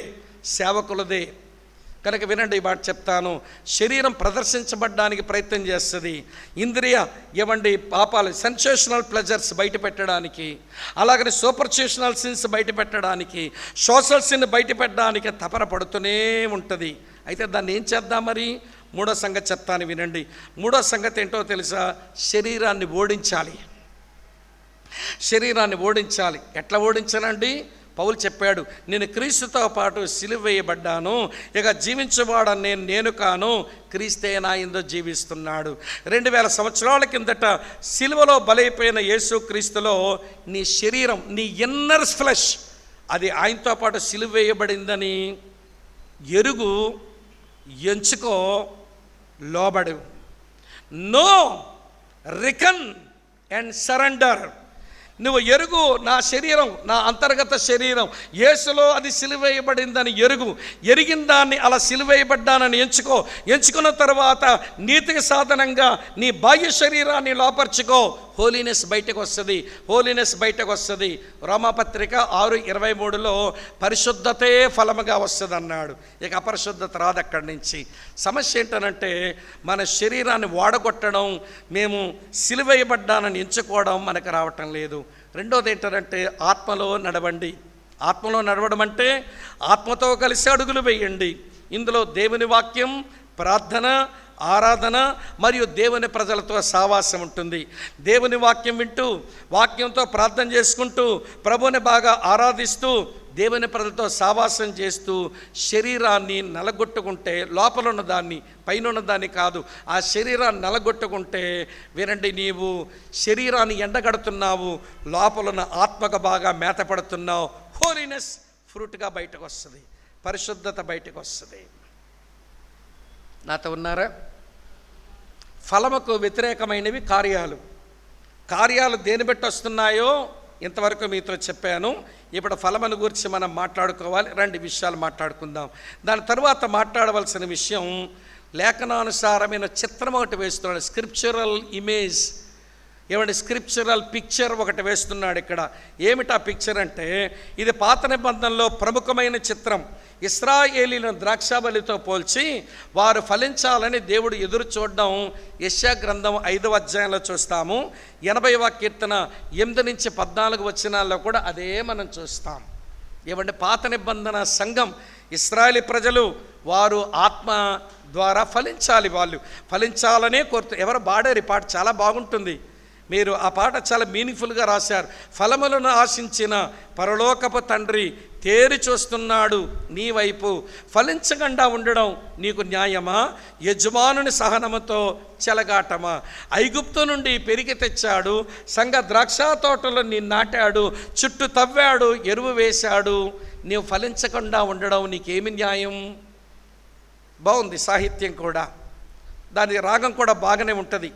సేవకులదే. కనుక వినండి, ఈ మాట చెప్తాను. శరీరం ప్రదర్శించబడ్డానికి ప్రయత్నం చేస్తుంది. ఇంద్రియ ఏమండి పాపాలు, సెన్సేషనల్ ప్లెజర్స్ బయట పెట్టడానికి, అలాగని సూపర్చేషనల్ సిన్స్ బయట పెట్టడానికి, సోషల్ సిన్ బయట పెట్టడానికి తపన పడుతూనే ఉంటుంది. అయితే దాన్ని ఏం చేద్దాం మరి? 3వ సంగతి చెప్తాను వినండి. 3వ సంగతి ఏంటో తెలుసా? శరీరాన్ని ఓడించాలి. శరీరాన్ని ఓడించాలి. ఎట్లా ఓడించాలండి? పౌలు చెప్పాడు, నేను క్రీస్తుతో పాటు సిలువ వేయబడ్డాను, ఇక జీవించేవాడని నేను కాను, క్రీస్తే నా యందు జీవిస్తున్నాడు. 2000 సంవత్సరాల కిందట సిలువలో బలైపోయిన యేసు క్రీస్తులో నీ శరీరం, నీ ఇన్నర్ ఫ్లెష్, అది ఆయనతో పాటు సిలువ వేయబడిందని ఎరుగు, ఎంచుకో, లోబడు. No, reckon and surrender. నువ్వు ఎరుగు, నా శరీరం, నా అంతర్గత శరీరం యేసులో అది సిలువేయబడిందని ఎరిగిన దాన్ని అలా సిలువేయబడ్డానని ఎంచుకున్న తర్వాత నీతికి సాధనంగా నీ బాహ్య శరీరాన్ని లోపర్చుకో. హోలీనెస్ బయటకు వస్తుంది. రోమాపత్రిక 6:23లో పరిశుద్ధతే ఫలముగా వస్తుంది అన్నాడు. ఇక అపరిశుద్ధత రాదు అక్కడి నుంచి. సమస్య ఏంటనంటే మన శరీరాన్ని వాడగొట్టడం, మేము సిలువేయబడ్డానని ఎంచుకోవడం మనకు రావటం లేదు. రెండోది ఏంటంటే ఆత్మలో నడవండి. ఆత్మలో నడవడం అంటే ఆత్మతో కలిసి అడుగులు వేయండి. ఇందులో దేవుని వాక్యం, ప్రార్థన, ఆరాధన మరియు దేవుని ప్రజలతో సావాసం ఉంటుంది. దేవుని వాక్యం వింటూ, వాక్యంతో ప్రార్థన చేసుకుంటూ, ప్రభువుని బాగా ఆరాధిస్తూ, దేవుని ప్రజలతో సావాసం చేస్తూ శరీరాన్ని నలగొట్టుకుంటే, లోపల ఉన్నదాన్ని, పైన ఉన్నదాన్ని కాదు, ఆ శరీరాన్ని నలగొట్టుకుంటే వినండి, నీవు శరీరాన్ని ఎండగడుతున్నావు, లోపలున్న ఆత్మకు బాగా మేతపడుతున్నావు. హోలీనెస్ ఫ్రూట్గా బయటకు వస్తుంది, పరిశుద్ధత బయటకు వస్తుంది. నాతో ఉన్నారా? ఫలముకు వ్యతిరేకమైనవి కార్యాలు దేని బట్టి వస్తున్నాయో ఇంతవరకు మీతో చెప్పాను. ఇప్పుడు ఫలమును గురించి మనం మాట్లాడుకోవాలి. 2 విషయాలు మాట్లాడుకుందాం. దాని తర్వాత మాట్లాడవలసిన విషయం, లేఖనానుసారమైన చిత్రం ఒకటి వేస్తున్నాడు, స్క్రిప్చురల్ ఇమేజ్. ఏమంటే స్క్రిప్చరల్ పిక్చర్ ఒకటి వేస్తున్నాడు ఇక్కడ. ఏమిటా పిక్చర్ అంటే, ఇది పాత నిబంధనలో ప్రముఖమైన చిత్రం. ఇశ్రాయేలీలను ద్రాక్షాబలితో పోల్చి వారు ఫలించాలని దేవుడు ఎదురు చూడడం యెషయా గ్రంథం 5వ అధ్యాయంలో చూస్తాము. 80వ కీర్తన 8-14 వచనాల్లో కూడా అదే మనం చూస్తాం. ఏమంటే పాత నిబంధన సంఘం ఇశ్రాయేలీ ప్రజలు వారు ఆత్మ ద్వారా ఫలించాలి, వాళ్ళు ఫలించాలనే కోరుతూ ఎవరు పాడారు ఈ పాట, చాలా బాగుంటుంది. మీరు ఆ పాట చాలా మీనింగ్ఫుల్గా రాశారు. ఫలములను ఆశించిన పరలోకపు తండ్రి తేరి చూస్తున్నాడు నీ వైపు, ఫలించకుండా ఉండడం నీకు న్యాయమా? యజమానుని సహనముతో చెలగాటమా? ఐగుప్తు నుండి పెరిగి తెచ్చాడు, సంఘ ద్రాక్ష తోటలో నీ నాటాడు, చుట్టూ తవ్వాడు, ఎరువు వేశాడు, నీవు ఫలించకుండా ఉండడం నీకేమి న్యాయం? బాగుంది సాహిత్యం కూడా, దాని రాగం కూడా బాగానే ఉంటుంది.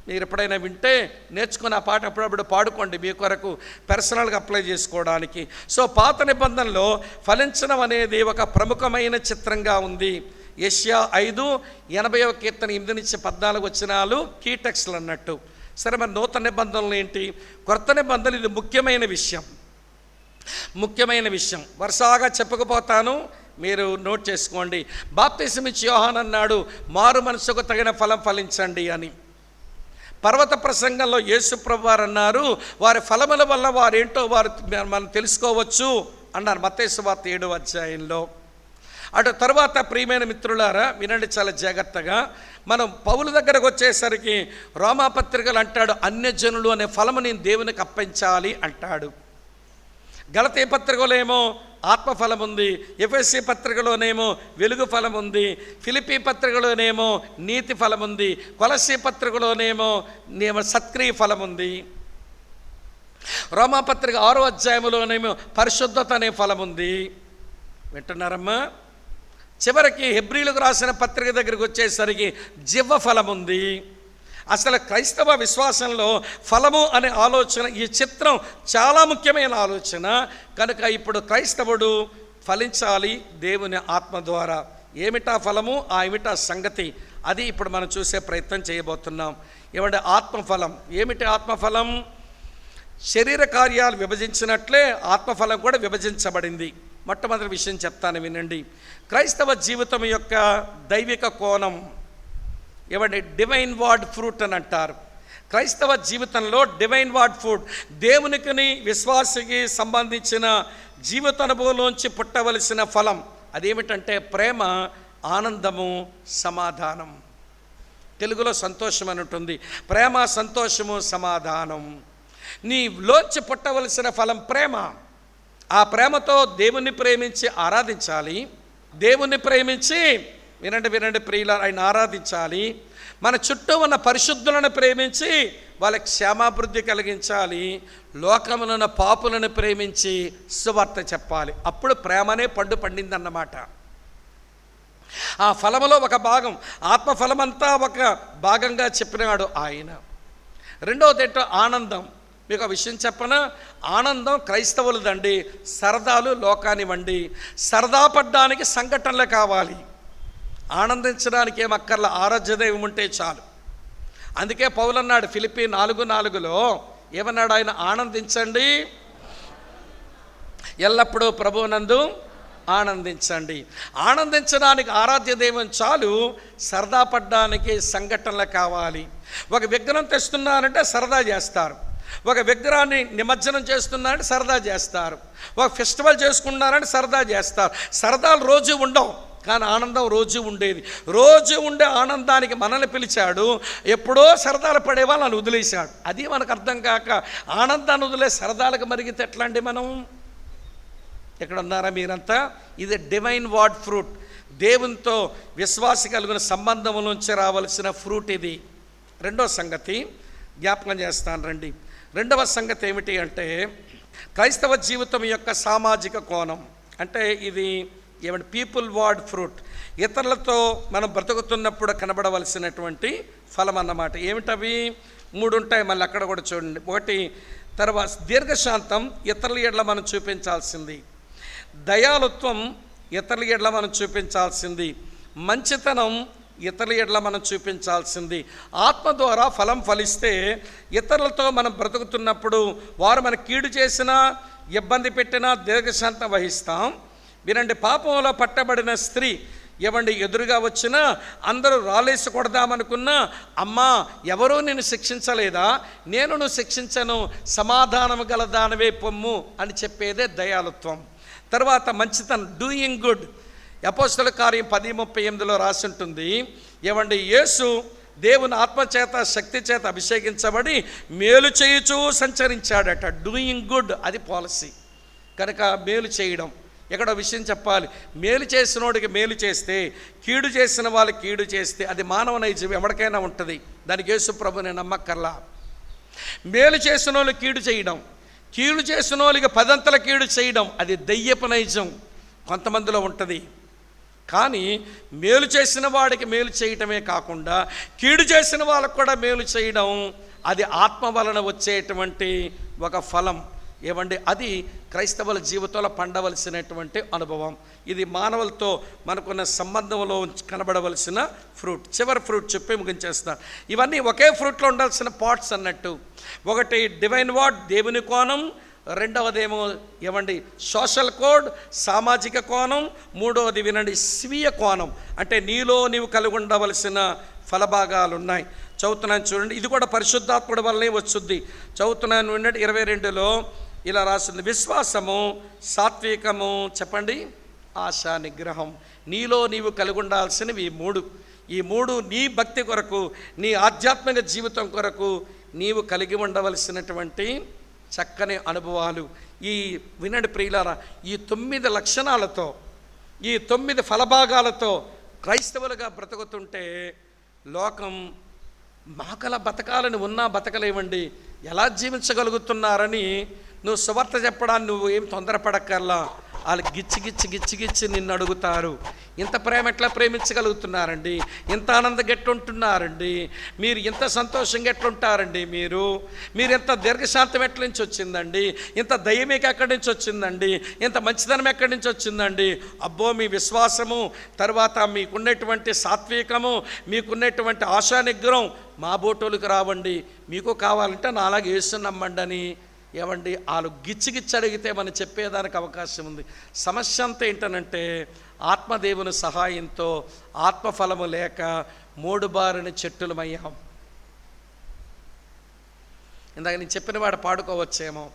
మీరు ఎప్పుడైనా వింటే నేర్చుకుని ఆ పాట అప్పుడప్పుడు పాడుకోండి మీ కొరకు పర్సనల్గా అప్లై చేసుకోవడానికి. సో పాత నిబంధనలో ఫలించడం అనేది ఒక ప్రముఖమైన చిత్రంగా ఉంది. యెషయా 5:80వ కీర్తన 8-14 వచనాలు కీ టెక్స్ట్లు అన్నట్టు. సరే, మరి నూతన నిబంధనలు ఏంటి? కొత్త నిబంధనలు ఇది ముఖ్యమైన విషయం. వరుసగా చెప్పకపోతాను, మీరు నోట్ చేసుకోండి. బాప్తిసమిచ్చి యోహాను అన్నాడు, మారు మనసుకు తగిన ఫలం ఫలించండి అని. పర్వత ప్రసంగంలో యేసు ప్రభువు వారు అన్నారు, వారి ఫలముల వల్ల వారేంటో మనం తెలుసుకోవచ్చు అన్నారు మత్తయి సువార్త 7వ అధ్యాయంలో. అటు తర్వాత ప్రియమైన మిత్రులారా వినండి చాలా జాగ్రత్తగా. మనం పౌలు దగ్గరకు వచ్చేసరికి రోమాపత్రికలు అంటాడు, అన్యజనులు అనే ఫలము నేను దేవునికి అప్పగించాలి అంటాడు. గలతీ పత్రికలోనేమో ఆత్మఫలం ఉంది, ఎఫెసీ పత్రికలోనేమో వెలుగు ఫలం ఉంది, ఫిలిప్పీ పత్రికలోనేమో నీతి ఫలం ఉంది, కొలసీ పత్రికలోనేమో సత్క్రియ ఫలం ఉంది, రోమాపత్రిక 6వ అధ్యాయంలోనేమో పరిశుద్ధత అనే ఫలం ఉంది. వింటున్నారమ్మా? చివరికి హెబ్రీలకు రాసిన పత్రిక దగ్గరికి వచ్చేసరికి జివ్వ ఫలం ఉంది. అసలు క్రైస్తవ విశ్వాసంలో ఫలము అనే ఆలోచన, ఈ చిత్రం చాలా ముఖ్యమైన ఆలోచన. కనుక ఇప్పుడు క్రైస్తవుడు ఫలించాలి దేవుని ఆత్మ ద్వారా. ఏమిటా ఫలము, ఆ ఏమిటా సంగతి, అది ఇప్పుడు మనం చూసే ప్రయత్నం చేయబోతున్నాం. ఏమంటే ఆత్మఫలం ఏమిటి? ఆత్మఫలం శరీర కార్యాలు విభజించినట్లే ఆత్మఫలం కూడా విభజించబడింది. మొట్టమొదటి విషయం చెప్తాను వినండి. క్రైస్తవ జీవితం యొక్క దైవిక కోణం ఏమంటే డివైన్ వార్డ్ ఫ్రూట్ అని అంటారు. క్రైస్తవ జీవితంలో డివైన్ వార్డ్ ఫ్రూట్, దేవునికి విశ్వాసికి సంబంధించిన జీవిత అనుభవంలోంచి పుట్టవలసిన ఫలం అదేమిటంటే ప్రేమ, ఆనందము, సమాధానం. తెలుగులో సంతోషం అని ఉంటుంది. ప్రేమ, సంతోషము, సమాధానం. నీలోంచి పుట్టవలసిన ఫలం ప్రేమ. ఆ ప్రేమతో దేవుణ్ణి ప్రేమించి ఆరాధించాలి. దేవుణ్ణి ప్రేమించి వినండి ప్రియుల, ఆయన ఆరాధించాలి. మన చుట్టూ ఉన్న పరిశుద్ధులను ప్రేమించి వాళ్ళకి క్షేమాభివృద్ధి కలిగించాలి. లోకములను పాపులను ప్రేమించి సువార్త చెప్పాలి. అప్పుడు ప్రేమనే పండు పండిందన్నమాట. ఆ ఫలములో ఒక భాగం, ఆత్మఫలమంతా ఒక భాగంగా చెప్పినాడు ఆయన. రెండవది ఏంటో ఆనందం. మీకు ఆ విషయం చెప్పనా? ఆనందం క్రైస్తవులదండి, సరదాలు లోకానివ్వండి. సరదా పడ్డానికి సంఘటనలు కావాలి, ఆనందించడానికి ఏమక్కర్ల, ఆరాధ్యదైవం ఉంటే చాలు. అందుకే పౌలు అన్నాడు ఫిలిప్పీ 4:4లో ఏమన్నాడు ఆయన? ఆనందించండి, ఎల్లప్పుడూ ప్రభువునందు ఆనందించండి. ఆనందించడానికి ఆరాధ్య దైవం చాలు, సరదా పడ్డానికి సంఘటనలు కావాలి. ఒక విగ్రహం తెస్తున్నారంటే సరదా చేస్తారు, ఒక విగ్రహాన్ని నిమజ్జనం చేస్తున్నారంటే సరదా చేస్తారు, ఒక ఫెస్టివల్ చేసుకున్నారంటే సరదా చేస్తారు. సరదాలు రోజు ఉండవు, కానీ ఆనందం రోజు ఉండేది. రోజు ఉండే ఆనందానికి మనల్ని పిలిచాడు. ఎప్పుడో సరదాలు పడే వాళ్ళని వదిలేశాడు. అది మనకు అర్థం కాక ఆనందాన్ని వదిలే సరదాలకు మరిగితే ఎట్లా అండి మనం? ఎక్కడ ఉన్నారా మీరంతా? ఇది డివైన్ వార్డ్ ఫ్రూట్, దేవునితో విశ్వాసి కలిగిన సంబంధం నుంచి రావాల్సిన ఫ్రూట్ ఇది. రెండో సంగతి జ్ఞాపకం చేస్తాను రండి. రెండవ సంగతి ఏమిటి అంటే క్రైస్తవ జీవితం యొక్క సామాజిక కోణం. అంటే ఇది ఏమంటే పీపుల్ వార్డ్ ఫ్రూట్, ఇతరులతో మనం బ్రతుకుతున్నప్పుడు కనబడవలసినటువంటి ఫలం అన్నమాట. ఏమిటవి? 3 ఉంటాయి, మళ్ళీ అక్కడ కూడా చూడండి. ఒకటి, తర్వాత దీర్ఘశాంతం, ఇతరుల ఎడల మనం చూపించాల్సింది. దయాళుత్వం, ఇతరుల ఎడల మనం చూపించాల్సింది. మంచితనం, ఇతరుల ఎడల మనం చూపించాల్సింది. ఆత్మ ద్వారా ఫలం ఫలిస్తే ఇతరులతో మనం బ్రతుకుతున్నప్పుడు వారు మన కీడు చేసినా ఇబ్బంది పెట్టినా దీర్ఘశాంతం వహిస్తాం. వినండి, పాపంలో పట్టబడిన స్త్రీ ఎదురుగా వచ్చినా అందరూ రాలేసి కొడదామనుకున్నా, అమ్మా ఎవరూ నిన్ను శిక్షించలేదా, నేను నువ్వు శిక్షించను, సమాధానం గల దానవే పొమ్ము అని చెప్పేదే దయాళుత్వం. తర్వాత మంచితనం, డూయింగ్ గుడ్. అపోస్తలుల కార్యం 10:38 రాసి ఉంటుంది. యేసు దేవుని ఆత్మచేత శక్తి చేత అభిషేకించబడి మేలు చేయుచూ సంచరించాడట. డూయింగ్ గుడ్ అది పాలసీ. కనుక మేలు చేయడం, ఎక్కడో విషయం చెప్పాలి, మేలు చేసినోడికి మేలు చేస్తే, కీడు చేసిన వాళ్ళకి కీడు చేస్తే అది మానవ నైజం, ఎవరికైనా ఉంటుంది. దానికి యేసు ప్రభుని నమ్మక్కర్లా. మేలు చేసిన వాళ్ళు కీడు చేయడం, కీడు చేసిన వాళ్ళకి 10 కీడు చేయడం అది దెయ్యపు నైజం కొంతమందిలో ఉంటుంది. కానీ మేలు చేసిన వాడికి మేలు చేయటమే కాకుండా కీడు చేసిన వాళ్ళకు కూడా మేలు చేయడం అది ఆత్మ వలన వచ్చేటువంటి ఒక ఫలం. అది క్రైస్తవుల జీవితంలో పండవలసినటువంటి అనుభవం. ఇది మానవులతో మనకున్న సంబంధంలో కనబడవలసిన ఫ్రూట్. చివరి ఫ్రూట్ చెప్పి ముగించేస్తాను. ఇవన్నీ ఒకే ఫ్రూట్లో ఉండాల్సిన పార్ట్స్ అన్నట్టు. ఒకటి డివైన్ వార్డ్, దేవుని కోణం. రెండవదేమో సోషల్ కోడ్, సామాజిక కోణం. మూడవది స్వీయ కోణం, అంటే నీలో నీవు కలిగి ఉండవలసిన ఫలభాగాలు ఉన్నాయి. చదువుతున్నాను చూడండి, ఇది కూడా పరిశుద్ధాత్ముడి వల్లనే వచ్చుద్ది. చదువుతున్నాను 22లో ఇలా రాస్తుంది, విశ్వాసము, సాత్వికము, చెప్పండి, ఆశా నిగ్రహం. నీలో నీవు కలిగి ఉండాల్సినవి ఈ మూడు నీ భక్తి కొరకు, నీ ఆధ్యాత్మిక జీవితం కొరకు నీవు కలిగి ఉండవలసినటువంటి చక్కని అనుభవాలు. వినండి ప్రియులారా, ఈ 9 లక్షణాలతో, ఈ 9 ఫలభాగాలతో క్రైస్తవులుగా బ్రతుకుతుంటే లోకం మాకలా బతకాలని ఉన్నా బతకలేవండి, ఎలా జీవించగలుగుతున్నారని నువ్వు సువార్త చెప్పడానికి నువ్వు ఏం తొందరపడక్కర్లా. వాళ్ళు గిచ్చి నిన్ను అడుగుతారు, ఇంత ప్రేమ ఎట్లా ప్రేమించగలుగుతున్నారండి, ఇంత ఆనందం ఎట్లుంటున్నారండి, మీరు ఇంత సంతోషంగా ఎట్లుంటారండి, మీరు ఎంత దీర్ఘశాంతం ఎట్ల నుంచి వచ్చిందండి, ఇంత దయ్యమేకి ఎక్కడి నుంచి వచ్చిందండి, ఇంత మంచిదనం ఎక్కడి నుంచి వచ్చిందండి. అబ్బో మీ విశ్వాసము, తర్వాత మీకున్నటువంటి సాత్వికము, మీకున్నటువంటి ఆశా నిగ్రహం మా బోటోలకు రావండి, మీకు కావాలంటే నాలాగా యేసుని నమ్మండి అని వాళ్ళు గిచ్చి అడిగితే మనం చెప్పేదానికి అవకాశం ఉంది. సమస్య అంతా ఏంటనంటే ఆత్మదేవుని సహాయంతో ఆత్మఫలము లేక మోడుబారిన చెట్టులమయ్యాం. ఇందాక నేను చెప్పిన వాడు పాడుకోవచ్చేమో.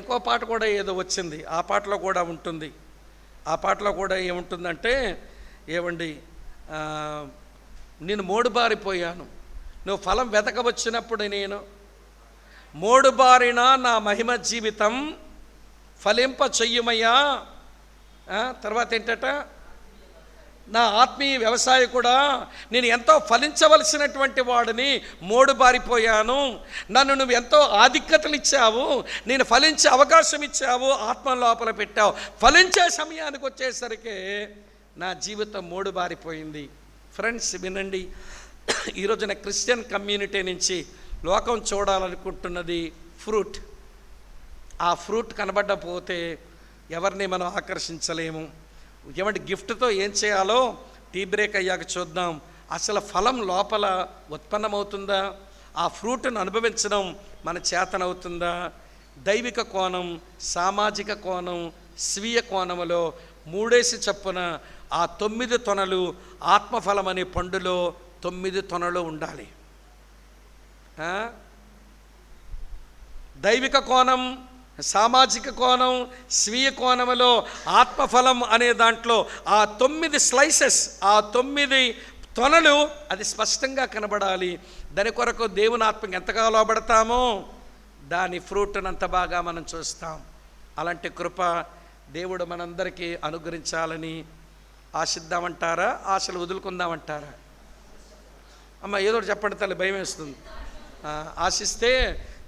ఇంకో పాట కూడా ఏదో వచ్చింది, ఆ పాటలో కూడా ఉంటుంది. ఆ పాటలో కూడా ఏముంటుందంటే నేను మోడుబారిపోయాను, నువ్వు ఫలం వెతకవచ్చినప్పుడు నేను మోడుబారిన నా మహిమ జీవితం ఫలింప చెయ్యుమయ్యా. తర్వాత ఏంటట, నా ఆత్మీయ వ్యవసాయ కూడా నేను ఎంతో ఫలించవలసినటువంటి వాడిని మోడుబారిపోయాను, నన్ను నువ్వు ఎంతో ఆధిక్యతలు ఇచ్చావు, నేను ఫలించే అవకాశం ఇచ్చావు, ఆత్మ లోపల పెట్టావు, ఫలించే సమయానికి వచ్చేసరికి నా జీవితం మోడుబారిపోయింది. ఫ్రెండ్స్ వినండి, ఈరోజున క్రిస్టియన్ కమ్యూనిటీ నుంచి లోకం చూడాలనుకుంటున్నది ఫ్రూట్. ఆ ఫ్రూట్ కనబడకపోతే ఎవరిని మనం ఆకర్షించలేము. గిఫ్ట్తో ఏం చేయాలో టీ బ్రేక్ అయ్యాక చూద్దాం. అసలు ఫలం లోపల ఉత్పన్నమవుతుందా, ఆ ఫ్రూట్ను అనుభవించడం మన చేతనవుతుందా? దైవిక కోణం, సామాజిక కోణం, స్వీయ కోణములో 3 చొప్పున ఆ 9 తొనలు ఆత్మఫలం అనే పండులో 9 తొనలు ఉండాలి. దైవిక కోణం, సామాజిక కోణం, స్వీయ కోణములో ఆత్మఫలం అనే దాంట్లో ఆ 9 స్లైసెస్, ఆ 9 తొనలు అది స్పష్టంగా కనబడాలి. దాని కొరకు దేవుని ఆత్మకి ఎంతగా లోబడతామో దాని ఫ్రూట్ని అంత బాగా మనం చూస్తాం. అలాంటి కృప దేవుడు మనందరికీ అనుగ్రహించాలని ఆశిద్దామంటారా, ఆశలు వదులుకుందామంటారా? అమ్మ ఏదో చెప్పండి తల్లి, భయం వేస్తుంది. ఆశిస్తే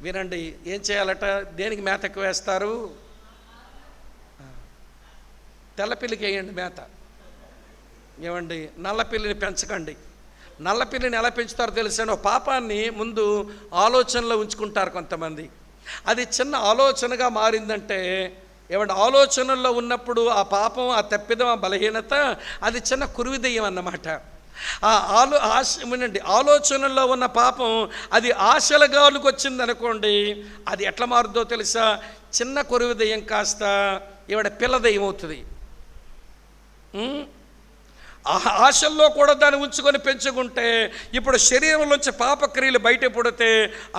వినండి, ఏం చేయాలట, దేనికి మేత ఎక్కువ వేస్తారు? తెల్లపిల్లికి వేయండి మేత. నల్లపిల్లిని పెంచకండి. నల్లపిల్లిని ఎలా పెంచుతారో తెలుసాను, పాపాన్ని ముందు ఆలోచనలో ఉంచుకుంటారు కొంతమంది. అది చిన్న ఆలోచనగా మారిందంటే ఆలోచనల్లో ఉన్నప్పుడు ఆ పాపం, ఆ తప్పిదం, ఆ బలహీనత అది చిన్న కురువి దెయ్యం అన్నమాట. ఆ వినండి, ఆలోచనల్లో ఉన్న పాపం అది ఆశల గాలుకు వచ్చింది అనుకోండి, అది ఎట్లా మారుద్దో తెలుసా? చిన్న కొరువు దెయ్యం కాస్త ఈవిడ పిల్ల దెయ్యం అవుతుంది. ఆశల్లో కూడా దాన్ని ఉంచుకొని పెంచుకుంటే ఇప్పుడు శరీరంలోంచి పాపక్రియలు బయట పడితే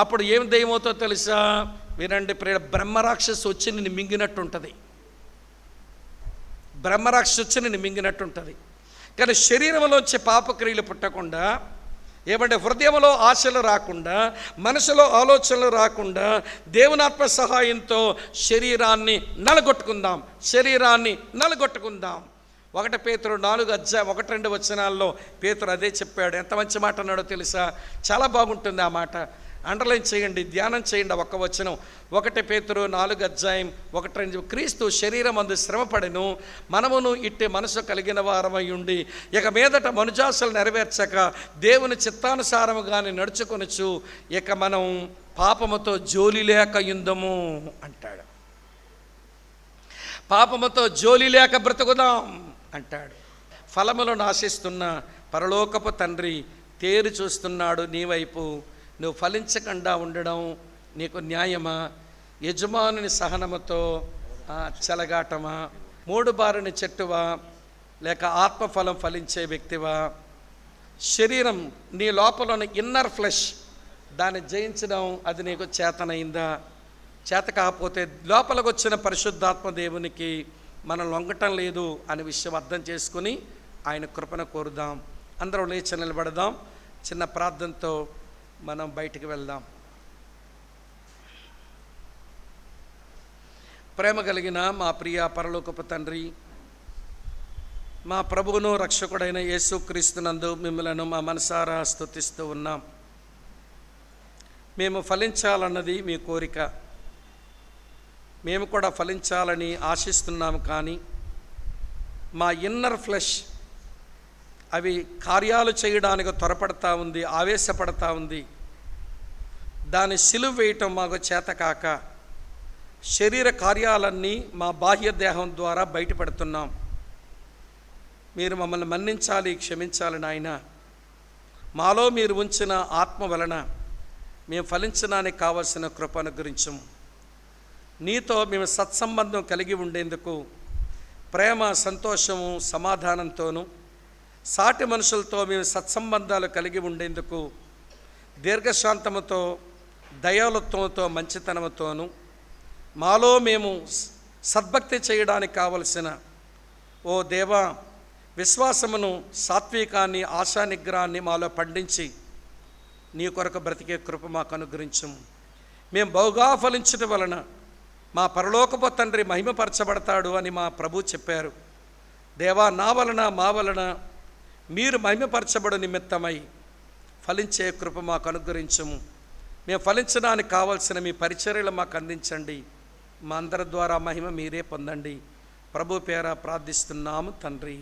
అప్పుడు ఏం దెయ్యం అవుతుందో తెలుసా? వినండి ప్రియ, బ్రహ్మరాక్షసు వచ్చి నిన్ను మింగినట్టు ఉంటుంది. బ్రహ్మరాక్షసు వచ్చి నిన్ను మింగినట్టు ఉంటుంది. కానీ శరీరంలోంచి పాపక్రియలు పుట్టకుండా, ఏమంటే హృదయంలో ఆశలు రాకుండా, మనసులో ఆలోచనలు రాకుండా దేవునాత్మ సహాయంతో శరీరాన్ని నలగొట్టుకుందాం. 1 పేతురు 4:1-2 పేతురు అదే చెప్పాడు. ఎంత మంచి మాట అన్నాడో తెలుసా? చాలా బాగుంటుంది ఆ మాట. అండర్లైన్ చేయండి, ధ్యానం చేయండి. ఒక్క వచనం 1 పేతురు 4:1-2. క్రీస్తు శరీరం అందు శ్రమపడెను, మనమును ఇట్టే మనసు కలిగిన వారమై ఉండి ఇక మీదట మనుజాసలు నెరవేర్చక దేవుని చిత్తానుసారముగానే నడుచుకొనొచ్చు ఇక మనం పాపముతో జోలి లేక యుందము అంటాడు. పాపముతో జోలి లేక బ్రతుకుదాం అంటాడు. ఫలములను ఆశిస్తున్న పరలోకపు తండ్రి తేరు చూస్తున్నాడు నీ వైపు. నువ్వు ఫలించకుండా ఉండడం నీకు న్యాయమా? యజమానుని సహనముతో చెలగాటమా? 3 బారిన చెట్టువా లేక ఆత్మఫలం ఫలించే వ్యక్తివా? శరీరం నీ లోపల ఇన్నర్ ఫ్లెష్ దాన్ని జయించడం అది నీకు చేతనైందా? చేత కాకపోతే లోపలికి వచ్చిన పరిశుద్ధాత్మ దేవునికి మనం లొంగటం లేదు అనే విషయం అర్థం చేసుకుని ఆయన కృపను కోరుదాం. అందరం లేచి నిలబడదాం. చిన్న ప్రార్థనతో మనం బయటికి వెళ్దాం. ప్రేమ కలిగిన మా ప్రియ పరలోకపు తండ్రి, మా ప్రభువును రక్షకుడైన యేసుక్రీస్తునందు మిమ్మలను మా మనసారా స్తుతిస్తూ ఉన్నాం. మేము ఫలించాలన్నది మీ కోరిక, మేము కూడా ఫలించాలని ఆశిస్తున్నాము. కానీ మా ఇన్నర్ ఫ్లెష్ అవి కార్యాలు చేయడానికి త్వరపడతా ఉంది, ఆవేశపడతా ఉంది. దాన్ని సిలువ వేయటం మాకు చేతకాక శరీర కార్యాలన్నీ మా బాహ్య దేహం ద్వారా బయటపడుతున్నాం. మీరు మమ్మల్ని మన్నించాలి, క్షమించాలి నాయన. మాలో మీరు ఉంచిన ఆత్మ వలన మేము ఫలించడానికి కావలసిన కృప అనుగ్రహించము. నీతో మేము సత్సంబంధం కలిగి ఉండేందుకు ప్రేమ, సంతోషము, సమాధానంతోనూ సాటి మనుషులతో మేము సత్సంబంధాలు కలిగి ఉండేందుకు దీర్ఘశాంతముతో, దయాళుత్వంతో, మంచితనముతోనూ మాలో మేము సద్భక్తి చేయడానికి కావలసిన ఓ దేవా విశ్వాసమును, సాత్వికాన్ని, ఆశా నిగ్రహాన్ని మాలో పండించి నీ కొరకు బ్రతికే కృప మాకు అనుగ్రహించము. మేము బహుగా ఫలించడం వలన మా పరలోకపు తండ్రి మహిమపరచబడతాడు అని మా ప్రభు చెప్పారు. దేవా, నా వలన, మా వలన మీరు మహిమపరచబడు నిమిత్తమై ఫలించే కృప మాకు అనుగ్రహించము. మేము ఫలించడానికి కావలసిన మీ పరిచర్యలు మాకు అందించండి. మా అందరి ద్వారా మహిమ మీరే పొందండి. ప్రభు పేర ప్రార్థిస్తున్నాము తండ్రి.